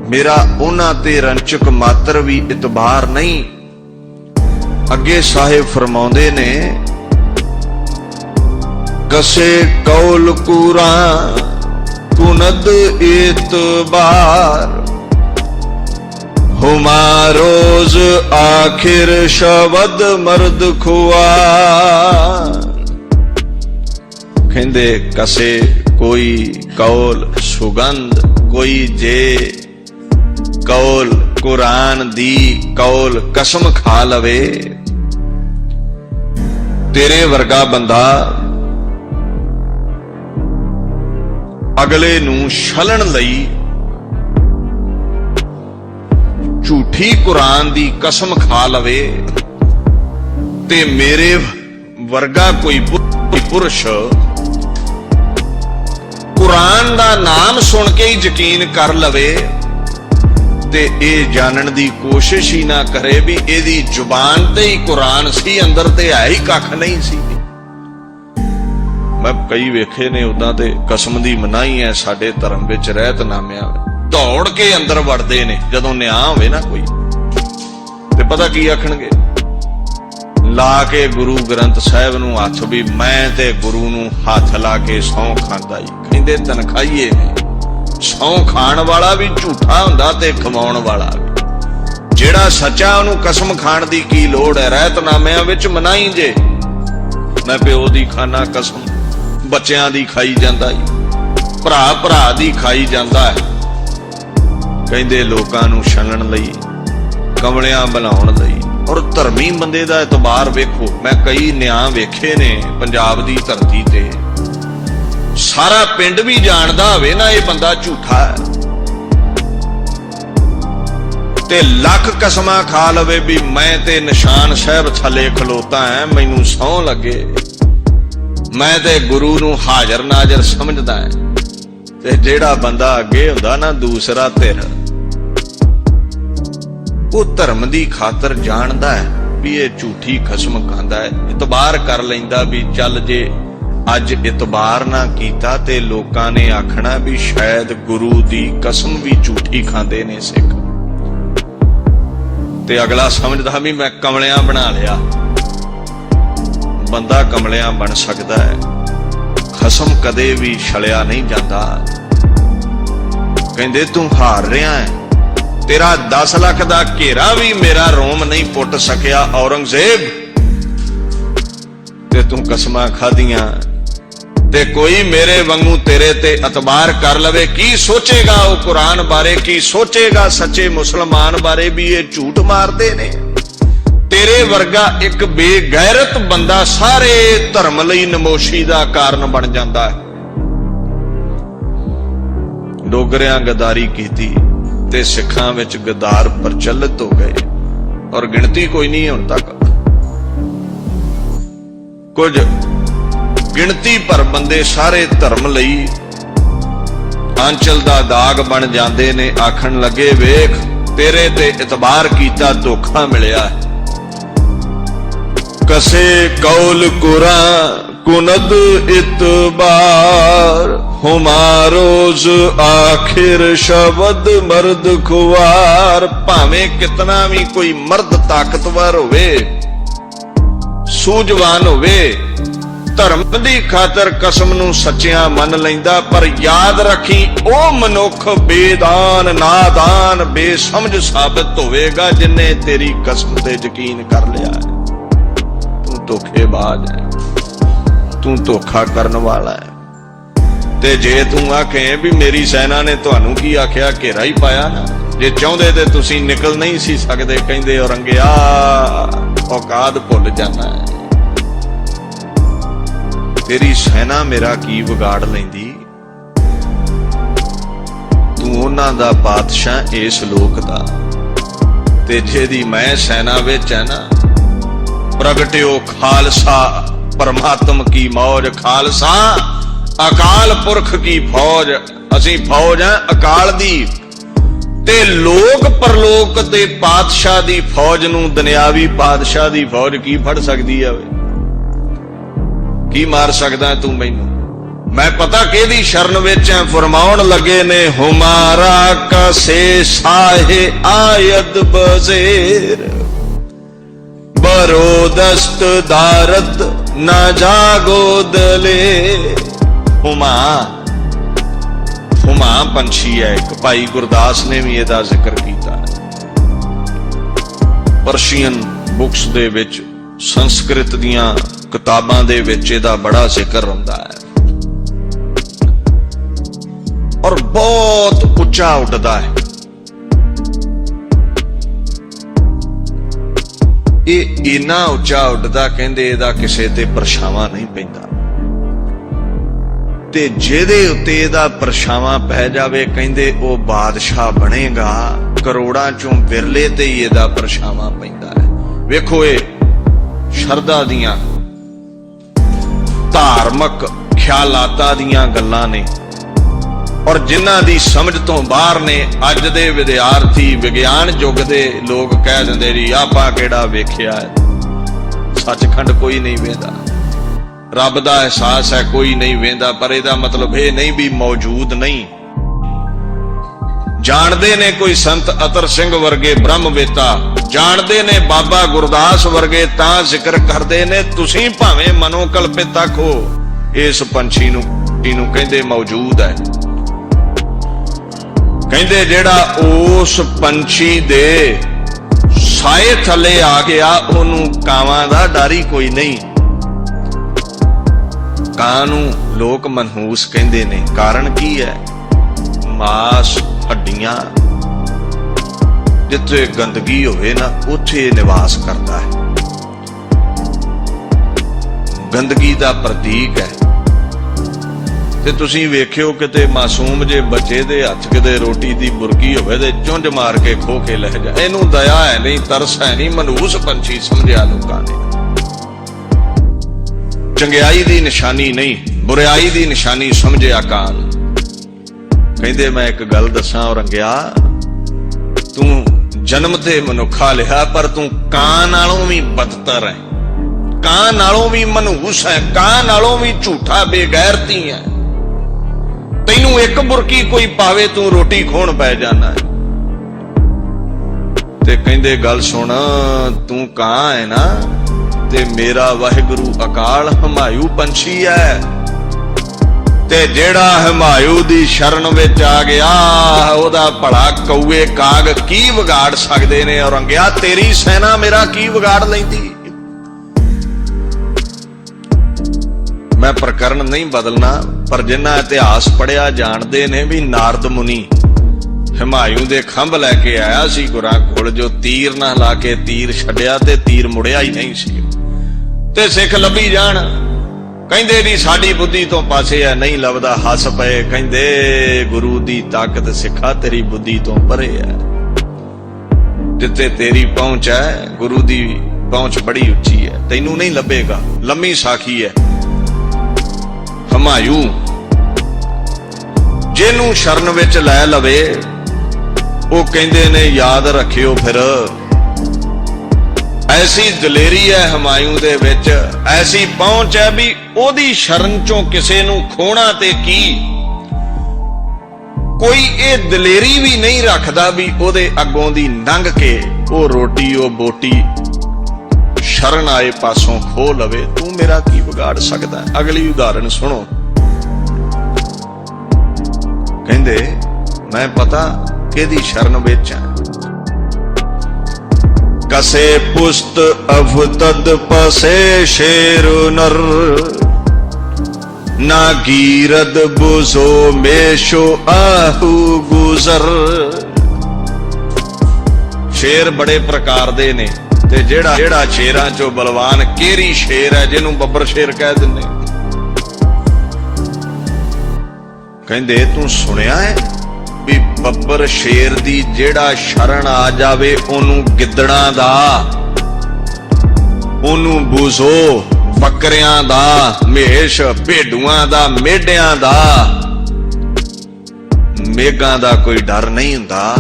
ਮੇਰਾ ਉਹਨਾਂ ਤੇ ਰੰਚਕ ਮਾਤਰ ਵੀ ਇਤਬਾਰ ਨਹੀਂ। ਅੱਗੇ ਸਾਹਿਬ ਫਰਮਾਉਂਦੇ ਨੇ ਕਸੇ ਕੌਲ ਕੂਰਾ ਕੁਨਦ ਇਤਬਾਰ ਹੁਮਾ ਰੋਜ਼ ਆਖਿਰ ਸ਼ਬਦ ਮਰਦ ਖੁਆਰ। ਕਹਿੰਦੇ ਕਸੇ ਕੋਈ ਕੌਲ ਸੁਗੰਧ ਕੋਈ ਜੇ ਕੌਲ ਕੁਰਾਨ ਦੀ ਕੌਲ ਕਸਮ ਖਾ ਲਵੇ ਤੇਰੇ ਵਰਗਾ ਬੰਦਾ ਅਗਲੇ ਨੂੰ ਛਲਣ ਲਈ ਝੂਠੀ ਕੁਰਾਨ ਦੀ ਕਸਮ ਖਾ ਲਵੇ ਤੇ ਮੇਰੇ ਵਰਗਾ ਕੋਈ ਪੁਰਸ਼ ਕੁਰਾਨ ਦਾ ਨਾਮ ਸੁਣ ਕੇ ਹੀ ਯਕੀਨ ਕਰ ਲਵੇ ਤੇ ਇਹ ਜਾਣਨ ਦੀ ਕੋਸ਼ਿਸ਼ ਹੀ ਨਾ ਕਰੇ ਵੀ ਇਹਦੀ ਜ਼ੁਬਾਨ ਤੇ ਹੀ ਕੁਰਾਨ ਸੀ ਅੰਦਰ ਤੇ ਹੈ ਹੀ ਕੱਖ ਨਹੀਂ ਸੀ। ਮੈਂ ਕਈ ਵੇਖੇ ਨੇ ਉਦਾਂ ਤੇ ਕਸਮ ਦੀ ਮਨਾਹੀ ਹੈ ਸਾਡੇ ਧਰਮ ਵਿੱਚ ਰਹਿਤਨਾਮਿਆਂ ਦੌੜ ਕੇ ਅੰਦਰ ਵੜਦੇ ਨੇ ਜਦੋਂ ਨਿਆਂ ਹੋਵੇ ਨਾ ਕੋਈ ਤੇ ਪਤਾ ਕੀ ਆਖਣਗੇ ਲਾ ਕੇ ਗੁਰੂ ਗ੍ਰੰਥ ਸਾਹਿਬ ਨੂੰ ਹੱਥ ਵੀ ਮੈਂ ਤੇ ਗੁਰੂ ਨੂੰ ਹੱਥ ਲਾ ਕੇ ਸਹੁੰ ਖਾਂਦਾ ਹੀ। ਕਹਿੰਦੇ ਤਨਖਾਹੀਏ ਨੇ ਸਹੁੰ ਖਾਣ ਵਾਲਾ ਵੀ ਝੂਠਾ ਹੁੰਦਾ ਤੇ ਖਵਾਉਣ ਵਾਲਾ ਵੀ। ਜਿਹੜਾ ਸੱਚਾ ਉਹਨੂੰ ਕਸਮ ਖਾਣ ਦੀ ਕੀ ਲੋੜ ਹੈ। ਰਹਿਤਨਾਮਿਆਂ ਵਿੱਚ ਮਨਾਹੀ ਜੇ ਮੈਂ ਪਿਓ ਦੀ ਖਾਨਾ ਕਸਮ ਬੱਚਿਆਂ ਦੀ ਖਾਈ ਜਾਂਦਾ ਹੈ ਭਰਾ ਭਰਾ ਦੀ ਖਾਈ ਜਾਂਦਾ ਹੈ। ਕਹਿੰਦੇ ਲੋਕਾਂ ਨੂੰ ਛਲਣ ਲਈ ਕਮਲਿਆਂ ਬਣਾਉਣ ਲਈ। ਔਰ ਧਰਮੀ ਬੰਦੇ ਦਾ ਇਤਬਾਰ ਵੇਖੋ ਮੈਂ ਕਈ ਨਿਆਂ ਵੇਖੇ ਨੇ ਪੰਜਾਬ ਦੀ ਧਰਤੀ ਤੇ ਸਾਰਾ ਪਿੰਡ ਵੀ ਜਾਣਦਾ ਹੋਵੇ ਨਾ ਇਹ ਬੰਦਾ ਝੂਠਾ ਹੈ ਤੇ ਲੱਖ ਕਸਮਾਂ ਖਾ ਲਵੇ ਵੀ ਮੈਂ ਤੇ ਨਿਸ਼ਾਨ ਸਾਹਿਬ ਥੱਲੇ ਖਲੋਤਾ ਐ ਮੈਨੂੰ ਸਹੁੰ ਲੱਗੇ ਮੈਂ ਤੇ ਗੁਰੂ ਨੂੰ ਹਾਜ਼ਰ ਨਾਜ਼ਰ ਸਮਝਦਾ ਹੈ। ਤੇ ਜਿਹੜਾ ਬੰਦਾ ਅੱਗੇ ਹੁੰਦਾ ਨਾ ਦੂਸਰਾ ਧਿਰ ਉਹ ਧਰਮ ਦੀ ਖਾਤਰ ਜਾਣਦਾ ਹੈ ਵੀ ਇਹ ਝੂਠੀ ਕਸਮ ਖਾਂਦਾ ਹੈ ਇਤਬਾਰ ਕਰ ਲੈਂਦਾ ਵੀ ਚੱਲ ਜੇ ਅੱਜ ਇਤਬਾਰ ਨਾ ਕੀਤਾ ਤੇ ਲੋਕਾਂ ਨੇ ਆਖਣਾ ਵੀ ਸ਼ਾਇਦ ਗੁਰੂ ਦੀ ਕਸਮ ਵੀ ਝੂਠੀ ਖਾਂਦੇ ਨੇ ਸਿੱਖ। ਤੇ ਅਗਲਾ ਸਮਝਦਾ ਵੀ ਮੈਂ ਕਮਲਿਆਂ ਬਣਾ ਲਿਆ। ਬੰਦਾ ਕਮਲਿਆਂ ਬਣ ਸਕਦਾ ਹੈ ਖਸਮ ਕਦੇ ਵੀ ਛਲਿਆ ਨਹੀਂ ਜਾਂਦਾ। ਕਹਿੰਦੇ ਤੂੰ ਹਾਰ ਰਿਹਾ ਹੈ ਤੇਰਾ 10 ਲੱਖ ਦਾ ਘੇਰਾ ਵੀ ਮੇਰਾ ਰੋਮ ਨਹੀਂ ਪੁੱਟ ਸਕਿਆ ਔਰੰਗਜ਼ੇਬ ਤੇ ਤੂੰ ਕਸਮਾਂ ਖਾਧੀਆਂ ਤੇ ਕੋਈ ਮੇਰੇ ਵਾਂਗੂ ਤੇਰੇ ਤੇ ਇਤਬਾਰ ਕਰ ਲਵੇ ਕੀ ਸੋਚੇਗਾ ਉਹ ਕੁਰਾਨ ਬਾਰੇ ਕੀ ਸੋਚੇਗਾ ਸੱਚੇ ਮੁਸਲਮਾਨ ਬਾਰੇ ਵੀ ਇਹ ਝੂਠ ਮਾਰਦੇ ਨੇ। ਤੇਰੇ ਵਰਗਾ ਇੱਕ ਬੇਗੈਰਤ ਬੰਦਾ ਸਾਰੇ ਧਰਮ ਲਈ ਨਮੋਸ਼ੀ ਦਾ ਕਾਰਨ ਬਣ ਜਾਂਦਾ ਹੈ। ਡੋਗਰਿਆਂ ਗਦਾਰੀ ਕੀਤੀ ਤੇ ਸਿੱਖਾਂ ਵਿੱਚ ਗਦਾਰ ਪ੍ਰਚਲਿਤ ਹੋ ਗਏ ਔਰ ਗਿਣਤੀ ਕੋਈ ਨਹੀਂ ਹੁਣ ਤੱਕ ਕੁਝ ਗਿਣਤੀ ਭਰ ਬੰਦੇ ਸਾਰੇ ਧਰਮ ਲਈ ਆਂਚਲ ਦਾ ਦਾਗ ਬਣ ਜਾਂਦੇ ਨੇ। ਆਖਣ ਲੱਗੇ ਵੇਖ ਤੇਰੇ ਤੇ ਇਤਬਾਰ ਕੀਤਾ ਧੋਖਾ ਮਿਲਿਆ। ਕਸੇ ਕੌਲ ਕੁਰਾ ਕੁਨਦ ਇਤਬਾਰ ਹੁਮਾ ਰੋਜ਼ ਆਖਿਰ ਸ਼ਬਦ ਮਰਦ ਖੁਆਰ। ਭਾਵੇਂ ਕਿਤਨਾ ਵੀ ਕੋਈ ਮਰਦ ਤਾਕਤਵਰ ਹੋਵੇ ਸੂਝਵਾਨ ਹੋਵੇ ਧਰਮ ਦੀ ਖਾਤਰ ਕਸਮ ਨੂੰ ਸੱਚਿਆਂ ਮੰਨ ਲੈਂਦਾ ਪਰ ਯਾਦ ਰੱਖੀ ਉਹ ਮਨੁੱਖ ਬੇਦਾਨ ਨਾਦਾਨ ਬੇਸਮਝ ਸਾਬਤ ਹੋਵੇਗਾ ਜਿਨੇ ਤੇਰੀ ਕਸਮ ਤੇ ਯਕੀਨ ਕਰ ਲਿਆ ਹੈ। ਤੂੰ ਧੋਖੇਬਾਜ਼ ਹੈ ਤੂੰ ਧੋਖਾ ਕਰਨ ਵਾਲਾ ਹੈ। ਤੇ ਜੇ ਤੂੰ ਆਖੇ ਵੀ ਮੇਰੀ ਸੈਨਾ ਨੇ ਤੁਹਾਨੂੰ ਕੀ ਆਖਿਆ ਘੇਰਾ ਹੀ ਪਾਇਆ ਨਾ ਜੇ ਚਾਹੁੰਦੇ ਤੇ ਤੁਸੀਂ ਨਿਕਲ ਨਹੀਂ ਸੀ ਸਕਦੇ। ਕਹਿੰਦੇ ਔਰੰਗਿਆ ਔਕਾਤ ਭੁੱਲ ਜਾਣਾ ਹੈ। ਤੇਰੀ ਸੈਨਾ ਮੇਰਾ ਕੀ ਵਿਗਾੜ ਲੈਂਦੀ ਤੂੰ ਉਹਨਾਂ ਦਾ ਬਾਦਸ਼ਾਹ ਇਸ ਲੋਕ ਦਾ ਤੇ ਜਿਹਦੀ ਮੈਂ ਸੈਨਾ ਵਿੱਚ ਹੈ ਨਾ प्रगट्यो खालसा परमात्म की मौज। खालसा अकाल पुरख की फौज, असी फौज है अकाल दी। ते लोक परलोक ते पातशाह दी फौज नूं दुनियावी पातशाह दी फौज की फड़ सकदी है? की मार सकदा तू मैनू? मैं पता केदी शरण विच है। फरमाउण लगे ने हुमारा कसे साहे आयद बजेर, बरोदस्त दारत न जागो दले। हुमा हुमा पंछी है एक, भाई गुरदास ने भी ਇਹਦਾ ਜ਼ਿਕਰ ਕੀਤਾ है। पर्शियन बुक्स दे विच, संस्कृत दियां किताबां दे विच ਇਹਦਾ बड़ा जिक्र ਹੁੰਦਾ है और बहुत ਉੱਚਾ ਉੱਡਦਾ है। ਇਹ ਇੰਨਾ ਉੱਚਾ ਉੱਡਦਾ ਕਹਿੰਦੇ ਇਹਦਾ ਕਿਸੇ ਤੇ ਪਰਛਾਵਾਂ ਨਹੀਂ ਪੈਂਦਾ, ਤੇ ਜਿਹਦੇ ਉੱਤੇ ਇਹਦਾ ਪਰਛਾਵਾਂ ਪੈ ਜਾਵੇ ਕਹਿੰਦੇ ਉਹ ਬਾਦਸ਼ਾਹ ਬਣੇਗਾ। ਕਰੋੜਾਂ ਚੋਂ ਵਿਰਲੇ ਤੇ ਹੀ ਇਹਦਾ ਪਰਛਾਵਾਂ ਪੈਂਦਾ ਹੈ। ਵੇਖੋ ਇਹ ਸ਼ਰਧਾ ਦੀਆਂ ਧਾਰਮਿਕ ਖਿਆਲਾਤਾਂ ਦੀਆਂ ਗੱਲਾਂ ਨੇ ਔਰ ਜਿਨ੍ਹਾਂ ਦੀ ਸਮਝ ਤੋਂ ਬਾਹਰ ਨੇ। ਅੱਜ ਦੇ ਵਿਦਿਆਰਥੀ ਵਿਗਿਆਨ ਯੁੱਗ ਦੇ ਲੋਕ ਕਹਿ ਦਿੰਦੇ ਜੀ ਆਪਾਂ ਕਿਹੜਾ ਵੇਖਿਆ ਹੈ, ਸੱਚਖੰਡ ਕੋਈ ਨਹੀਂ ਵੇਖਦਾ, रब दा एहसास है कोई नहीं वेंदा, पर इहदा मतलब यह नहीं भी मौजूद नहीं। जानते ने कोई संत अतर सिंह वर्गे ब्रह्मवेता, जानते ने बाबा गुरदास वर्गे, तां जिक्र करते ने। तुसीं भावें मनोकल्पित आखो, इस पंछी नूं कहंदे मौजूद है। कहंदे जेड़ा उस पंछी दे साए थले आ गया ओनूं कावां दा डर ही कोई नहीं। ਕਾਂ ਨੂੰ ਲੋਕ ਮਨਹੂਸ ਕਹਿੰਦੇ ਨੇ, ਕਾਰਨ ਕੀ ਹੈ? ਮਾਸ ਹੱਡੀਆਂ, ਜਿੱਥੇ ਗੰਦਗੀ ਹੋਵੇ ਨਾ ਉੱਥੇ ਨਿਵਾਸ ਕਰਦਾ ਹੈ। ਗੰਦਗੀ ਦਾ ਪ੍ਰਤੀਕ ਹੈ। ਤੇ ਤੁਸੀਂ ਵੇਖਿਓ ਕਿਤੇ ਮਾਸੂਮ ਜੇ ਬੱਚੇ ਦੇ ਹੱਥ ਕਿਤੇ ਰੋਟੀ ਦੀ ਬੁਰਕੀ ਹੋਵੇ ਤੇ ਚੁੰਝ ਮਾਰ ਕੇ ਖੋ ਕੇ ਲੈ ਜਾ। ਇਹਨੂੰ ਦਇਆ ਹੈ ਨਹੀਂ, ਤਰਸ ਹੈ ਨਹੀਂ, ਮਨਹੂਸ ਪੰਛੀ ਸਮਝਿਆ ਲੋਕਾਂ ਨੇ। ਚੰਗਿਆਈ ਦੀ ਨਿਸ਼ਾਨੀ ਨਹੀਂ, ਬੁਰਾਈ ਦੀ ਨਿਸ਼ਾਨੀ ਸਮਝਿਆ ਕਾਨ। ਕਹਿੰਦੇ ਮੈਂ ਇੱਕ ਗੱਲ ਦੱਸਾਂ ਔਰੰਗਿਆ, ਤੂੰ ਜਨਮ ਤੇ ਮਨੁੱਖਾ ਲਿਆ ਪਰ ਤੂੰ ਕਾਂ ਨਾਲੋਂ ਵੀ ਬਦਤਰ ਹੈ, ਕਾਂ ਨਾਲੋਂ ਵੀ ਮਨਹੂਸ ਹੈ, ਕਾਂ ਨਾਲੋਂ ਵੀ ਝੂਠਾ ਬੇਗੈਰਤੀ ਹੈ। ਤੈਨੂੰ ਇੱਕ ਬੁਰਕੀ ਕੋਈ ਪਾਵੇ ਤੂੰ ਰੋਟੀ ਖੋਣ ਪੈ ਜਾਣਾ। ਤੇ ਕਹਿੰਦੇ ਗੱਲ ਸੁਣ, ਤੂੰ ਕਾਂ ਹੈ ਨਾ, ਤੇ ਮੇਰਾ ਵਾਹਿਗੁਰੂ ਅਕਾਲ ਹਮਾਯੂ ਪੰਛੀ ਹੈ। ਤੇ ਜਿਹੜਾ ਹਮਾਯੂ ਦੀ ਸ਼ਰਨ ਵਿੱਚ ਆ ਗਿਆ ਉਹਦਾ ਭਲਾ ਕਊਏ ਕਾਗ ਕੀ ਵਿਗਾੜ ਸਕਦੇ ਨੇ? ਔਰੰਗਿਆ ਤੇਰੀ ਸੈਨਾ ਮੇਰਾ ਕੀ ਵਿਗਾੜ ਲੈਂਦੀ? ਮੈਂ ਪ੍ਰਕਰਨ ਨਹੀਂ ਬਦਲਣਾ, ਪਰ ਜਿੰਨਾ ਇਤਿਹਾਸ ਪੜਿਆ ਜਾਣਦੇ ਨੇ ਵੀ ਨਾਰਦ ਮੁਨੀ ਹਮਾਯੂ ਦੇ ਖੰਭ ਲੈ ਕੇ ਆਇਆ ਸੀ ਗੁਰਾਂ ਕੋਲ, ਜੋ ਤੀਰ ਨਾ ਲਾ ਕੇ ਤੀਰ ਛੱਡਿਆ ਤੇ ਤੀਰ ਮੁੜਿਆ ਹੀ ਨਹੀਂ ਸੀ। ਤੇ ਸਿੱਖ ਲੱਭੀ ਜਾਣ, ਕਹਿੰਦੇ ਜੀ ਸਾਡੀ ਬੁੱਧੀ ਤੋਂ ਪਾਸੇ ਹੈ, ਨਹੀਂ ਲੱਭਦਾ, ਹੱਸ ਪਏ। ਕਹਿੰਦੇ ਗੁਰੂ ਦੀ ਤਾਕਤ ਸਿੱਖਾ ਤੇਰੀ ਬੁੱਧੀ ਤੋਂ ਪਰੇ ਹੈ। ਜਿੱਥੇ ਤੇਰੀ ਪਹੁੰਚ ਹੈ ਗੁਰੂ ਦੀ ਪਹੁੰਚ ਬੜੀ ਉੱਚੀ ਹੈ, ਤੈਨੂੰ ਨਹੀਂ ਲੱਭੇਗਾ। ਲੰਮੀ ਸਾਖੀ ਹੈ। ਹਮਾਯੂ ਜਿਹਨੂੰ ਸ਼ਰਨ ਵਿੱਚ ਲੈ ਲਵੇ ਉਹ ਕਹਿੰਦੇ ਨੇ ਯਾਦ ਰੱਖਿਓ ਫਿਰ ਐਸੀ ਦਲੇਰੀ ਹੈ ਹਮਾਯੂ ਦੇ ਵਿੱਚ, ਐਸੀ ਪਹੁੰਚ ਹੈ ਵੀ ਉਹਦੀ ਸ਼ਰਨ ਚੋਂ ਕਿਸੇ ਨੂੰ ਖੋਣਾ ਤੇ ਕੀ। ਕੋਈ ਇਹ ਦਲੇਰੀ ਵੀ ਨਹੀਂ ਰੱਖਦਾ ਵੀ ਉਹਦੇ ਅੱਗੋਂ ਦੀ ਲੰਘ ਕੇ ਉਹ ਰੋਟੀ ਉਹ ਬੋਟੀ ਸ਼ਰਨ ਆਏ ਪਾਸੋਂ ਖੋ ਲਵੇ। ਤੂੰ ਮੇਰਾ ਕੀ ਵਿਗਾੜ ਸਕਦਾ? ਅਗਲੀ ਉਦਾਹਰਣ ਸੁਣੋ। ਕਹਿੰਦੇ ਮੈਂ ਪਤਾ ਕਿਹਦੀ ਸ਼ਰਨ ਵਿੱਚ ਹਾਂ। कसे पुस्त अवतद पसे शेर नर, ना गीरद बुजो मेशो आहू गुजर। शेर बड़े प्रकार दे ने, ते जेड़ा शेरां चो बलवान केरी शेर है जिन्हों बब्बर शेर कह दिंदे। कहंदे तू सुनिया है भी ਬੱਬਰ ਸ਼ੇਰ ਦੀ ਜਿਹੜਾ ਸ਼ਰਨ ਆ ਜਾਵੇ ਉਹਨੂੰ ਗਿੱਦੜਾਂ ਦਾ ਉਹਨੂੰ ਬੂਜ਼ੋ ਬੱਕਰਿਆਂ ਦਾ, ਮਹੇਸ਼ ਭੇਡੂਆਂ ਦਾ, ਮੇਢਿਆਂ ਦਾ, ਮੇਘਾਂ ਦਾ ਕੋਈ ਡਰ ਨਹੀਂ ਹੁੰਦਾ।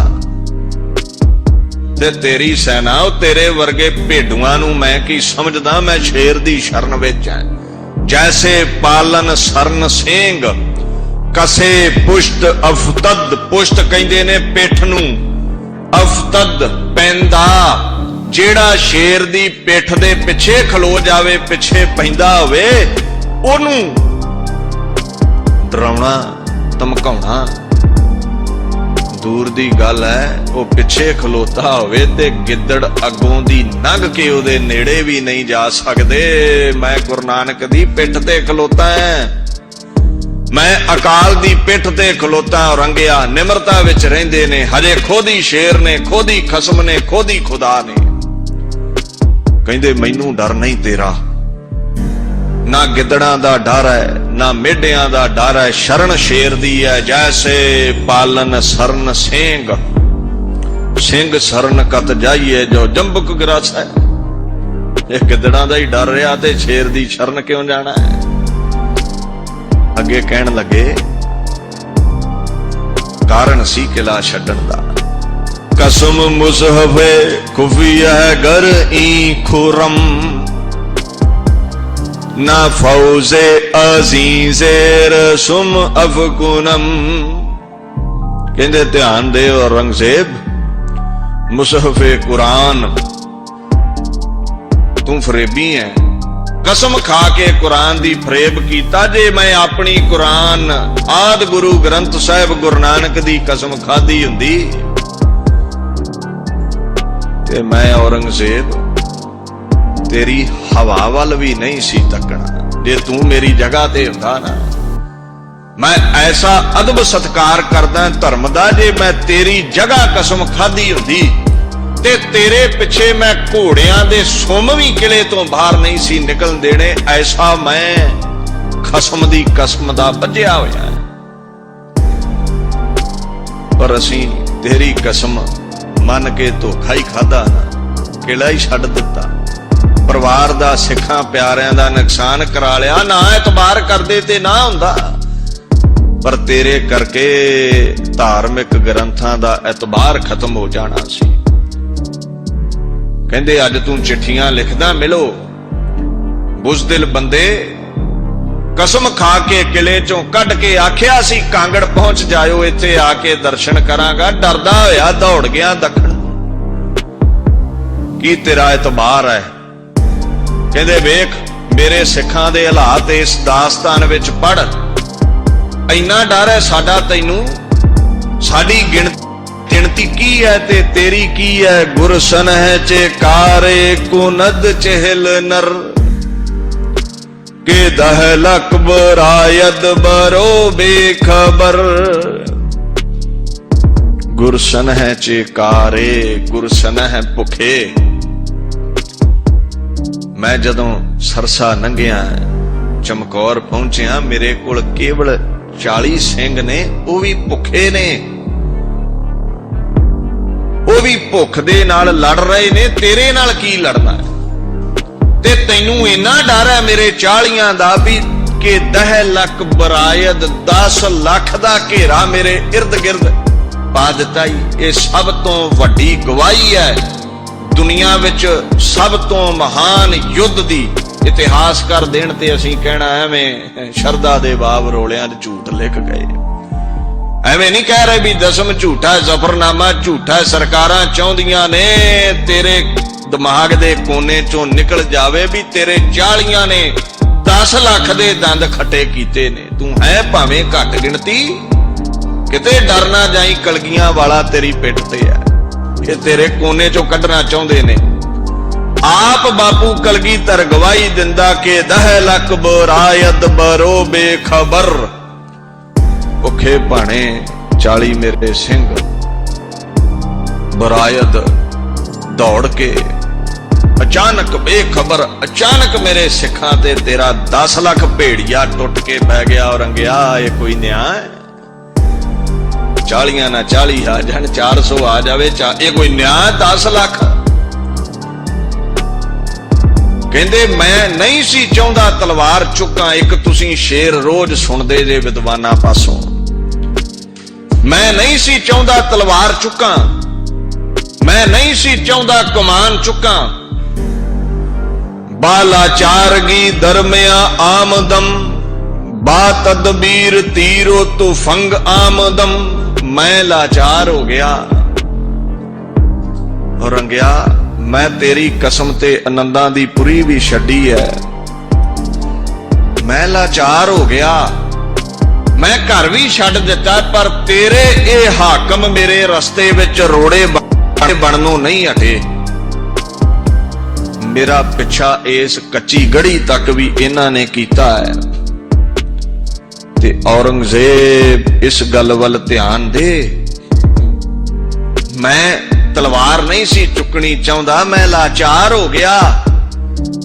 ਤੇ ਤੇਰੀ ਸੈਨਾ, ਉਹ ਤੇਰੇ ਵਰਗੇ ਭੇਡੂਆਂ ਨੂੰ ਮੈਂ ਕੀ ਸਮਝਦਾ, ਮੈਂ ਸ਼ੇਰ ਦੀ ਸ਼ਰਨ ਵਿੱਚ ਐ। ਜੈਸੇ ਪਾਲਨ ਸਰਨ ਸਿੰਘ, ਕਸੇ ਪੁਸ਼ਟ ਅਫਤਦ, ਪੁਸ਼ਟ ਕਹਿੰਦੇ ਨੇ ਪਿੱਠ ਨੂੰ, ਅਫਤਦ ਪੈਂਦਾ, ਜਿਹੜਾ ਸ਼ੇਰ ਦੀ ਪਿੱਠ ਦੇ ਪਿੱਛੇ ਖਲੋ ਜਾਵੇ, ਪਿੱਛੇ ਪੈਂਦਾ ਹੋਵੇ, ਉਹਨੂੰ ਡਰਾਉਣਾ ਧਮਕਾਉਣਾ ਦੂਰ ਦੀ ਗੱਲ ਹੈ। ਉਹ ਪਿੱਛੇ ਖਲੋਤਾ ਹੋਵੇ ਤੇ ਗਿੱਦੜ ਅੱਗੋਂ ਦੀ ਲੰਘ ਕੇ ਉਹਦੇ ਨੇੜੇ ਵੀ ਨਹੀਂ ਜਾ ਸਕਦੇ। ਮੈਂ ਗੁਰੂ ਨਾਨਕ ਦੀ ਪਿੱਠ ਤੇ ਖਲੋਤਾ ਹਾਂ, ਮੈਂ ਅਕਾਲ ਦੀ ਪਿੱਠ ਤੇ ਖਲੋਤਾ। ਔਰੰਗਿਆ ਨਿਮਰਤਾ ਵਿੱਚ ਰਹਿੰਦੇ ਨੇ, ਹਜੇ ਖੁਦ ਹੀ ਸ਼ੇਰ ਨੇ, ਖੁਦ ਹੀ ਖਸਮ ਨੇ, ਖੁਦ ਹੀ ਖੁਦਾ ਨੇ। ਕਹਿੰਦੇ ਮੈਨੂੰ ਡਰ ਨਹੀਂ ਤੇਰਾ, ਨਾ ਗਿੱਦੜਾਂ ਦਾ ਡਰ ਹੈ, ਨਾ ਮੇਢਿਆਂ ਦਾ ਡਰ ਹੈ, ਸ਼ਰਨ ਸ਼ੇਰ ਦੀ ਹੈ। ਜੈਸੇ ਪਾਲਨ ਸਰਨ ਸਿੰਘ, ਸਿੰਘ ਸਰਨ ਕਤ ਜਾਈਏ ਜੋ ਜੰਬਕ ਗਰਾਸ ਹੈ। ਇਹ ਗਿੱਦੜਾਂ ਦਾ ਹੀ ਡਰ ਰਿਹਾ ਤੇ ਸ਼ੇਰ ਦੀ ਸ਼ਰਨ ਕਿਉਂ ਜਾਣਾ ਹੈ। ਅੱਗੇ ਕਹਿਣ ਲੱਗੇ ਕਾਰਨ ਸੀ ਕਿਲਾ ਛੱਡਣ ਦਾ। ਕਸਮ ਮੁਸਹਫੇ ਖੁਫੀਆ ਗਰ ਈ ਖੁਰਮ, ਨਾ ਫੌਜ਼ੇ ਅਜ਼ੀਜ਼ੇ ਰਸਮ ਅਫਗੁਨਮ। ਕਹਿੰਦੇ ਧਿਆਨ ਦੇ ਔਰੰਗਜ਼ੇਬ, ਮੁਸਹਫੇ ਕੁਰਾਨ ਤੂੰ ਫਰੇਬੀ ਹੈ। ਕਸਮ ਖਾ ਕੇ ਕੁਰਾਨ ਦੀ ਫਰੇਬ ਕੀਤਾ। ਜੇ ਮੈਂ ਆਪਣੀ ਕੁਰਾਨ ਆਦ ਗੁਰੂ ਗ੍ਰੰਥ ਸਾਹਿਬ ਗੁਰੂ ਨਾਨਕ ਦੀ ਕਸਮ ਖਾਦੀ ਹੁੰਦੀ ਤੇ ਮੈਂ ਔਰੰਗਜ਼ੇਬ ਤੇਰੀ ਹਵਾ ਵੱਲ ਵੀ ਨਹੀਂ ਸੀ ਤੱਕਣਾ। ਜੇ ਤੂੰ ਮੇਰੀ ਜਗ੍ਹਾ ਤੇ ਹੁੰਦਾ ਨਾ, ਮੈਂ ਐਸਾ ਅਦਬ ਸਤਕਾਰ ਕਰਦਾ ਧਰਮ ਦਾ, ਜੇ ਮੈਂ ਤੇਰੀ ਜਗ੍ਹਾ ਕਸਮ ਖਾਦੀ ਹੁੰਦੀ ਤੇ ਤੇਰੇ ਪਿੱਛੇ ਮੈਂ ਘੋੜਿਆਂ ਦੇ ਸੁੰਮ ਵੀ ਕਿਲੇ ਤੋਂ ਬਾਹਰ ਨਹੀਂ ਸੀ ਨਿਕਲਣ ਦੇਣੇ। ਐਸਾ ਮੈਂ ਖਸਮ ਦੀ ਕਸਮ ਦਾ ਬੱਝਿਆ ਹੋਇਆ। ਪਰ ਅਸੀਂ ਤੇਰੀ ਕਸਮ ਮੰਨ ਕੇ ਧੋਖਾ ਹੀ ਖਾਦਾ, ਕਿਲਾ ਹੀ ਛੱਡ ਦਿੱਤਾ, ਪਰਿਵਾਰ ਦਾ ਸਿੱਖਾਂ ਪਿਆਰਿਆਂ ਦਾ ਨੁਕਸਾਨ ਕਰਾ ਲਿਆ। ਨਾ ਇਤਬਾਰ ਕਰਦੇ ਤੇ ਨਾ ਹੁੰਦਾ, ਪਰ ਤੇਰੇ ਕਰਕੇ ਧਾਰਮਿਕ ਗ੍ਰੰਥਾਂ ਦਾ ਇਤਬਾਰ ਖਤਮ ਹੋ ਜਾਣਾ ਸੀ। ਕਹਿੰਦੇ ਅੱਜ ਤੂੰ ਚਿੱਠੀਆਂ ਲਿਖਦਾ, ਮਿਲੋ ਬੁਜ਼ਦਿਲ ਬੰਦੇ। ਕਸਮ ਖਾ ਕੇ ਕਿਲੇ ਚੋਂ ਕੱਢ ਕੇ ਆਖਿਆ ਸੀ ਕਾਂਗੜ ਪਹੁੰਚ ਜਾਇਓ, ਇੱਥੇ ਆ ਕੇ ਦਰਸ਼ਨ ਕਰਾਂਗਾ। ਡਰਦਾ ਹੋਇਆ ਦੌੜ ਗਿਆ ਦੱਖਣ। ਕੀ ਤੇਰਾ ਇਤਬਾਰ ਹੈ? ਕਹਿੰਦੇ ਵੇਖ ਮੇਰੇ ਸਿੱਖਾਂ ਦੇ ਹਾਲਾਤ ਇਸ ਦਾਸਤਾਨ ਵਿੱਚ ਪੜ। ਇੰਨਾ ਡਰ ਹੈ ਸਾਡਾ ਤੈਨੂੰ, ਸਾਡੀ ਗਿਣਤੀ ਕੀ ਹੈ ਤੇ ਤੇਰੀ ਕੀ ਹੈ। ਗੁਰਸਨ ਹੈ ਚੇਕਾਰੇ ਕੁਨਦ ਚਹਿਲ ਨਰ, ਕੇ ਦਹਿਲ ਅਕਬਰ ਆਇਦ ਬਰੋ ਬੇਖਬਰ। ਗੁਰਸਨ ਹੈ ਚੇਕਾਰੇ, ਗੁਰਸਨ ਹੈ ਭੁਖੇ। ਮੈਂ ਜਦੋਂ ਸਰਸਾ ਲੰਘਿਆ ਚਮਕੌਰ ਪਹੁੰਚਿਆ, ਮੇਰੇ ਕੋਲ ਕੇਵਲ 40 ਸਿੰਘ ਨੇ, ਉਹ ਵੀ ਭੁੱਖੇ ਨੇ, ਉਹ ਵੀ ਭੁੱਖ ਦੇ ਨਾਲ ਲੜ ਰਹੇ ਨੇ। ਤੇਰੇ ਨਾਲ ਕੀ ਲੜਨਾ ਹੈ? ਤੇ ਤੈਨੂੰ ਇੰਨਾ ਡਰ ਹੈ ਮੇਰੇ 40 ਦਾ ਵੀ ਕਿ 10 ਲੱਖ ਬਰਾਇਦ 10 ਲੱਖ ਦਾ ਘੇਰਾ ਮੇਰੇ ਇਰਦ ਗਿਰਦ ਪਾ ਦਿੱਤਾ। ਇਹ ਸਭ ਤੋਂ ਵੱਡੀ ਗਵਾਹੀ ਹੈ ਦੁਨੀਆ ਵਿੱਚ, ਸਭ ਤੋਂ ਮਹਾਨ ਯੁੱਧ ਦੀ। ਇਤਿਹਾਸਕਾਰ ਦੇਣ ਤੇ ਅਸੀਂ ਕਹਿਣਾ ਐਵੇਂ ਸ਼ਰਧਾ ਦੇ ਬਾਬ ਰੋਲਿਆਂ 'ਚ ਝੂਠ ਲਿਖ ਗਏ। ਐਵੇਂ ਨਹੀਂ ਕਹਿ ਰਹੇ ਵੀ ਦਸਮ ਝੂਠਾ, ਜ਼ਫਰਨਾਮਾ ਝੂਠਾ। ਸਰਕਾਰਾਂ ਚਾਹੁੰਦੀਆਂ ਨੇ ਤੇਰੇ ਦਿਮਾਗ ਦੇ ਕੋਨੇ ਚੋਂ ਨਿਕਲ ਜਾਵੇ ਵੀ ਤੇਰੇ 40 ਨੇ 10 ਲੱਖ ਦੇ ਦੰਦ ਖੱਟੇ ਕੀਤੇ ਨੇ। ਤੂੰ ਹੈ ਭਾਵੇਂ ਘੱਟ ਗਿਣਤੀ, ਕਿਤੇ ਡਰ ਨਾ ਜਾਈ, ਕਲਗੀਆਂ ਵਾਲਾ ਤੇਰੀ ਪਿੱਠ ਤੇ ਹੈ। ਇਹ ਤੇਰੇ ਕੋਨੇ ਚੋਂ ਕੱਢਣਾ ਚਾਹੁੰਦੇ ਨੇ। ਆਪ ਬਾਪੂ ਕਲਗੀਧਰ ਗਵਾਹੀ ਦਿੰਦਾ ਕਿ 10 ਲੱਖ ਬਰਾਇਦ ਬਰੋ ਬੇਖਬਰ। ਭੁੱਖੇ ਭਾਣੇ 40 ਮੇਰੇ ਸਿੰਘ ਬਰਾਇਦ ਦੌੜ ਕੇ ਅਚਾਨਕ ਬੇਖਬਰ, ਅਚਾਨਕ ਮੇਰੇ ਸਿੱਖਾਂ ਤੇ ਤੇਰਾ 10 ਲੱਖ ਭੇੜੀਆ ਟੁੱਟ ਕੇ ਪੈ ਗਿਆ। ਔਰੰਗਿਆ ਇਹ ਕੋਈ ਨਿਆਂ ਹੈ? 40 ਨਾ 40 ਆ ਜਾਣ, 400 ਆ ਜਾਵੇ, ਇਹ ਕੋਈ ਨਿਆਂ? 10 ਲੱਖ ਕਹਿੰਦੇ ਮੈਂ ਨਹੀਂ ਸੀ ਚਾਹੁੰਦਾ ਤਲਵਾਰ ਚੁੱਕਾਂ। ਇੱਕ ਤੁਸੀਂ ਸ਼ੇਰ ਰੋਜ਼ ਸੁਣਦੇ ਜੇ ਵਿਦਵਾਨਾਂ ਪਾਸੋਂ, ਮੈਂ ਨਹੀਂ ਸੀ ਚਾਹੁੰਦਾ ਤਲਵਾਰ ਚੁੱਕਾਂ, ਮੈਂ ਨਹੀਂ ਸੀ ਚਾਹੁੰਦਾ ਕਮਾਨ ਚੁੱਕਾਂ। ਬਾਲਾਚਾਰਗੀ ਦਰਮਿਆ ਆਮਦਮ, ਬਾ ਤਦਬੀਰ ਤੀਰੋ ਤੁਫੰਗ ਆਮਦਮ। ਮੈਂ ਲਾਚਾਰ ਹੋ ਗਿਆ ਰੰਗਿਆ, ਮੈਂ ਤੇਰੀ ਕਸਮ ਤੇ ਆਨੰਦਾਂ ਦੀ ਪੁਰੀ ਵੀ ਛੱਡੀ ਐ। ਮੈਂ ਲਾਚਾਰ ਹੋ ਗਿਆ, ਮੈਂ ਘਰ ਵੀ ਛੱਡ ਦਿੱਤਾ, ਪਰ ਤੇਰੇ ਇਹ ਹਾਕਮ ਮੇਰੇ ਰਸਤੇ ਵਿੱਚ ਰੋੜੇ ਬਣਨੋਂ ਨਹੀਂ ਹਟੇ। ਮੇਰਾ ਪਿੱਛਾ ਇਸ ਕੱਚੀ ਗੜੀ ਤੱਕ ਵੀ ਇਹਨਾਂ ਨੇ ਕੀਤਾ ਹੈ। ਤੇ ਔਰੰਗਜ਼ੇਬ ਇਸ ਗੱਲ ਵੱਲ ਧਿਆਨ ਦੇ, ਮੈਂ ਤਲਵਾਰ ਨਹੀਂ ਸੀ ਚੁੱਕਣੀ ਚਾਹੁੰਦਾ, ਮੈਂ ਲਾਚਾਰ ਹੋ ਗਿਆ,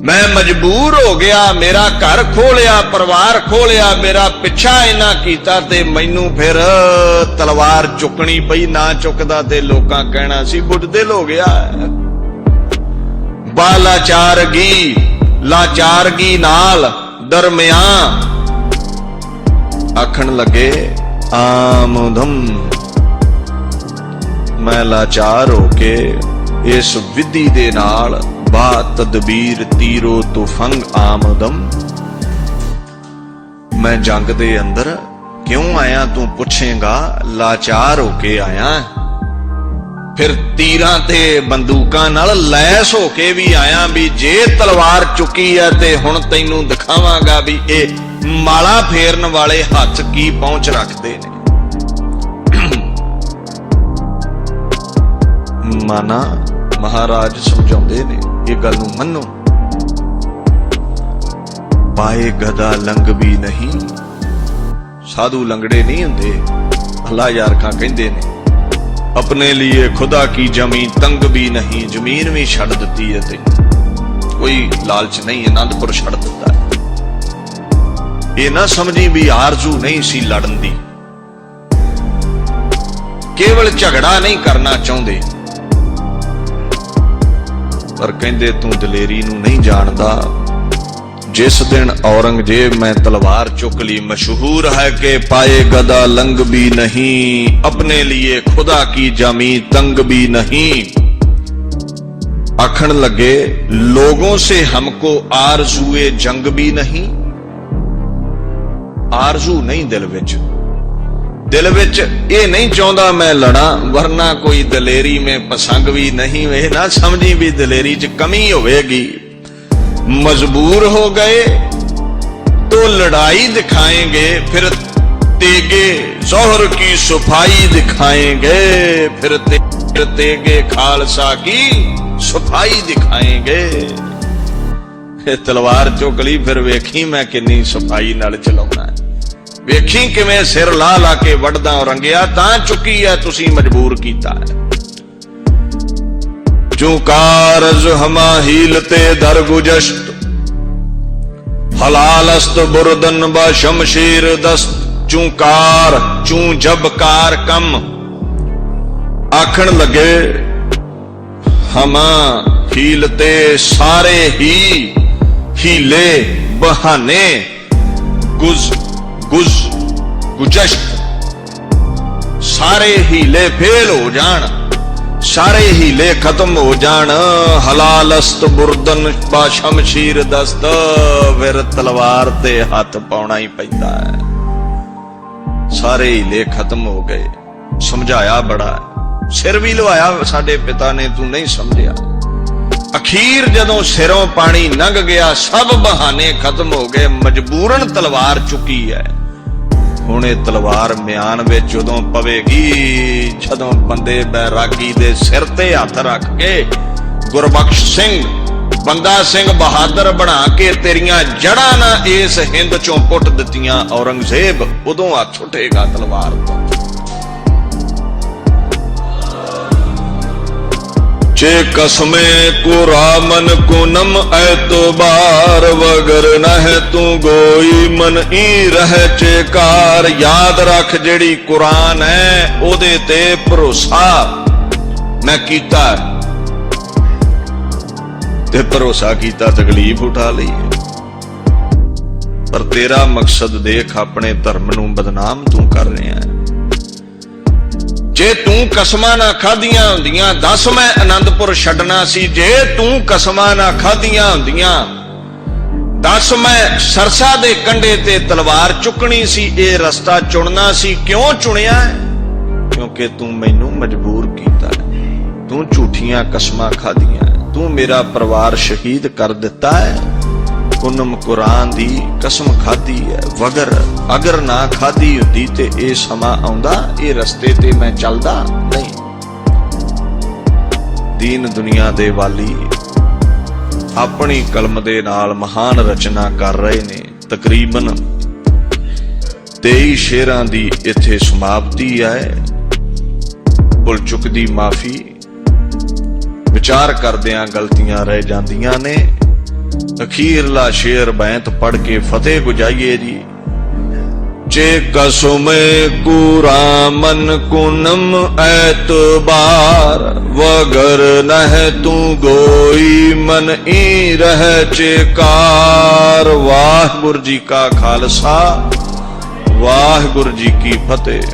ਮੈਂ ਮਜਬੂਰ ਹੋ ਗਿਆ। ਮੇਰਾ ਘਰ ਖੋਲਿਆ, ਪਰਿਵਾਰ ਖੋਲਿਆ, ਮੇਰਾ ਪਿੱਛਾ ਇਹਨਾਂ ਕੀਤਾ ਤੇ ਮੈਨੂੰ ਫਿਰ ਤਲਵਾਰ ਚੁੱਕਣੀ ਪਈ। ਨਾ ਚੁੱਕਦਾ ਤੇ ਲੋਕਾਂ ਕਹਿਣਾ ਸੀ ਬੁੱਢਦਿਲ ਹੋ ਗਿਆ। ਬਾਲਾਚਾਰਗੀ, ਲਾਚਾਰਗੀ ਨਾਲ ਦਰਮਿਆਨ ਆਖਣ ਲੱਗੇ ਆਮਦਮ। ਮੈਂ ਲਾਚਾਰ ਹੋ ਕੇ ਇਸ ਵਿਧੀ ਦੇ ਨਾਲ ਬਾ ਤਦਬੀਰ ਤੀਰੋ ਤੁਫੰਗ ਆਮਦਮ, ਮੈਂ ਜੰਗ ਦੇ ਅੰਦਰ ਕਿਉਂ ਆਇਆ ਤੂੰ ਪੁੱਛੇਗਾ, ਲਾਚਾਰ ਹੋ ਕੇ ਆਇਆ। ਫਿਰ ਤੀਰਾਂ ਤੇ ਬੰਦੂਕਾਂ ਨਾਲ ਲੈਸ ਹੋ ਕੇ ਵੀ ਆਇਆ ਵੀ ਜੇ ਤਲਵਾਰ ਚੁੱਕੀ ਹੈ ਤੇ ਹੁਣ ਤੈਨੂੰ ਦਿਖਾਵਾਂਗਾ ਵੀ ਇਹ ਮਾਲਾ ਫੇਰਨ ਵਾਲੇ ਹੱਥ ਕੀ ਪਹੁੰਚ ਰੱਖਦੇ ਨੇ। ਮਾਨਾ ਮਹਾਰਾਜ ਸਮਝਾਉਂਦੇ ਨੇ ਇਹ ਗੱਲ ਨੂੰ ਮੰਨੋ। ਪਾਏ ਗਦਾ ਲੰਗ ਵੀ ਨਹੀਂ, ਸਾਧੂ ਲੰਗੜੇ ਨਹੀਂ ਹੁੰਦੇ। ਅੱਲਾ ਯਾਰ ਖਾਂ ਕਹਿੰਦੇ ਨੇ ਆਪਣੇ ਲਈ ਖੁਦਾ ਕੀ ਜ਼ਮੀਨ ਤੰਗ ਵੀ ਨਹੀਂ, ਜ਼ਮੀਨ ਵੀ ਛੱਡ ਦਿੱਤੀ ਹੈ ਤੈਨੂੰ, ਕੋਈ ਲਾਲਚ ਨਹੀਂ, ਆਨੰਦਪੁਰ ਛੱਡ ਦਿੱਤਾ। ਇਹ ਨਾ ਸਮਝੀ ਵੀ ਆਰਜ਼ੂ ਨਹੀਂ ਸੀ ਲੜਨ ਦੀ, ਕੇਵਲ ਝਗੜਾ ਨਹੀਂ ਕਰਨਾ ਚਾਹੁੰਦੇ, ਪਰ ਕਹਿੰਦੇ ਤੂੰ ਦਲੇਰੀ ਨੂੰ ਨਹੀਂ ਜਾਣਦਾ। जिस दिन औरंगजेब मैं तलवार चुक ली, मशहूर है कि पाए गदा लंग भी नहीं, अपने लिए खुदा की जामी तंग भी नहीं। आखण लगे लोगों से हमको आरज़ुए जंग भी नहीं, आरज़ू नहीं दिल विच ये नहीं चाहता मैं लड़ा, वरना कोई दलेरी में पसंग भी नहीं। वे ना समझी भी दलेरी च कमी होवेगी। मजबूर हो गए तो लड़ाई दिखाएंगे, फिर तेगे जोहर की सफाई दिखाएंगे, फिर तेगे खालसा की सफाई दिखाएंगे। तलवार चुक ली, फिर वेखी मैं किन्नी सफाई नाल चलाउणा, वेखी किवें सिर ला ला के वढ़दा रंगिया, तां चुकी है तुसीं मजबूर कीता है। चू कारज हमा हीलते दर गुजश्त, हलालस्त बुरदन ब शमशीर दस्त। चू कार चू जब कार कम, आखण लगे हमा हीलते सारे ही हीले बहाने, गुज गुज गुजश्त, सारे हीले फेल हो जान, सारे हीले खत्म हो जान। हलालस्त बुरदन बा शमशीर दस्त, फिर तलवार ते हथ पाउणा ही पैंदा है। सारे हीले खत्म हो गए। समझाया बड़ा, सिर भी लवाया साडे पिता ने, तू नहीं समझिया। अखीर जदों सिरों पानी लंघ गया, सब बहाने खत्म हो गए, मजबूरन तलवार चुकी है। ਹੁਣ ਇਹ ਤਲਵਾਰ ਮਿਆਨ ਵਿੱਚ ਉਦੋਂ ਪਵੇਗੀ ਜਦੋਂ ਬੰਦੇ ਬੈਰਾਗੀ ਦੇ ਸਿਰ ਤੇ ਹੱਥ ਰੱਖ ਕੇ ਗੁਰਬਖਸ਼ ਸਿੰਘ, ਬੰਦਾ ਸਿੰਘ ਬਹਾਦਰ ਬਣਾ ਕੇ ਤੇਰੀਆਂ ਜੜਾਂ ਨਾ ਇਸ ਹਿੰਦ ਚੋਂ ਪੁੱਟ ਦਿੱਤੀਆਂ ਔਰੰਗਜ਼ੇਬ, ਉਦੋਂ ਹੱਥ ਉੱਠੇਗਾ ਤਲਵਾਰ ਤੋਂ। चे कसमे को रामन को नम एतबार, वगर न है तू गोई मन ई रह चेकार। याद रख जेड़ी कुरान है ओदे ते भरोसा मैं कीता, ते भरोसा कीता तकलीफ उठा ली। पर तेरा मकसद देख, अपने धर्म नूं बदनाम तू कर रहा है। जे तू कसमां ना खादियां हुंदियां, दस मैं आनंदपुर छड्डना सी। जे तू कसमां ना खादियां हुंदियां, दस मैं सरसा दे कंढे ते तलवार चुकनी सी, ये रस्ता चुनना सी। क्यों चुनिया है? क्योंकि तू मैनू मजबूर कीता है, तू झूठियां कसमां खादियां, तू मेरा परिवार शहीद कर दिता है। कुनम कुरान दी कसम खादी है, वगर अगर ना खादी हुंदी ते ये समा आउंदा, ये रस्ते ते मैं चलदा नहीं। दीन दुनिया दे वाली अपनी कलम दे नाल महान रचना कर रहे ने। तकरीबन 23 शेरां दी इत्थे समाप्ति है। भुल चुक दी माफी, विचार करदियां गलतियां रह जांदियां ने। अखीरला शेर बैंत पढ़ के फतेह गुजाइए जी। चे कसमे कुरामन कुनम ऐतबार, वगर नह तू गोई मन ई रह चेकार। वाहिगुरु जी का खालसा, वाहिगुरु जी की फतेह।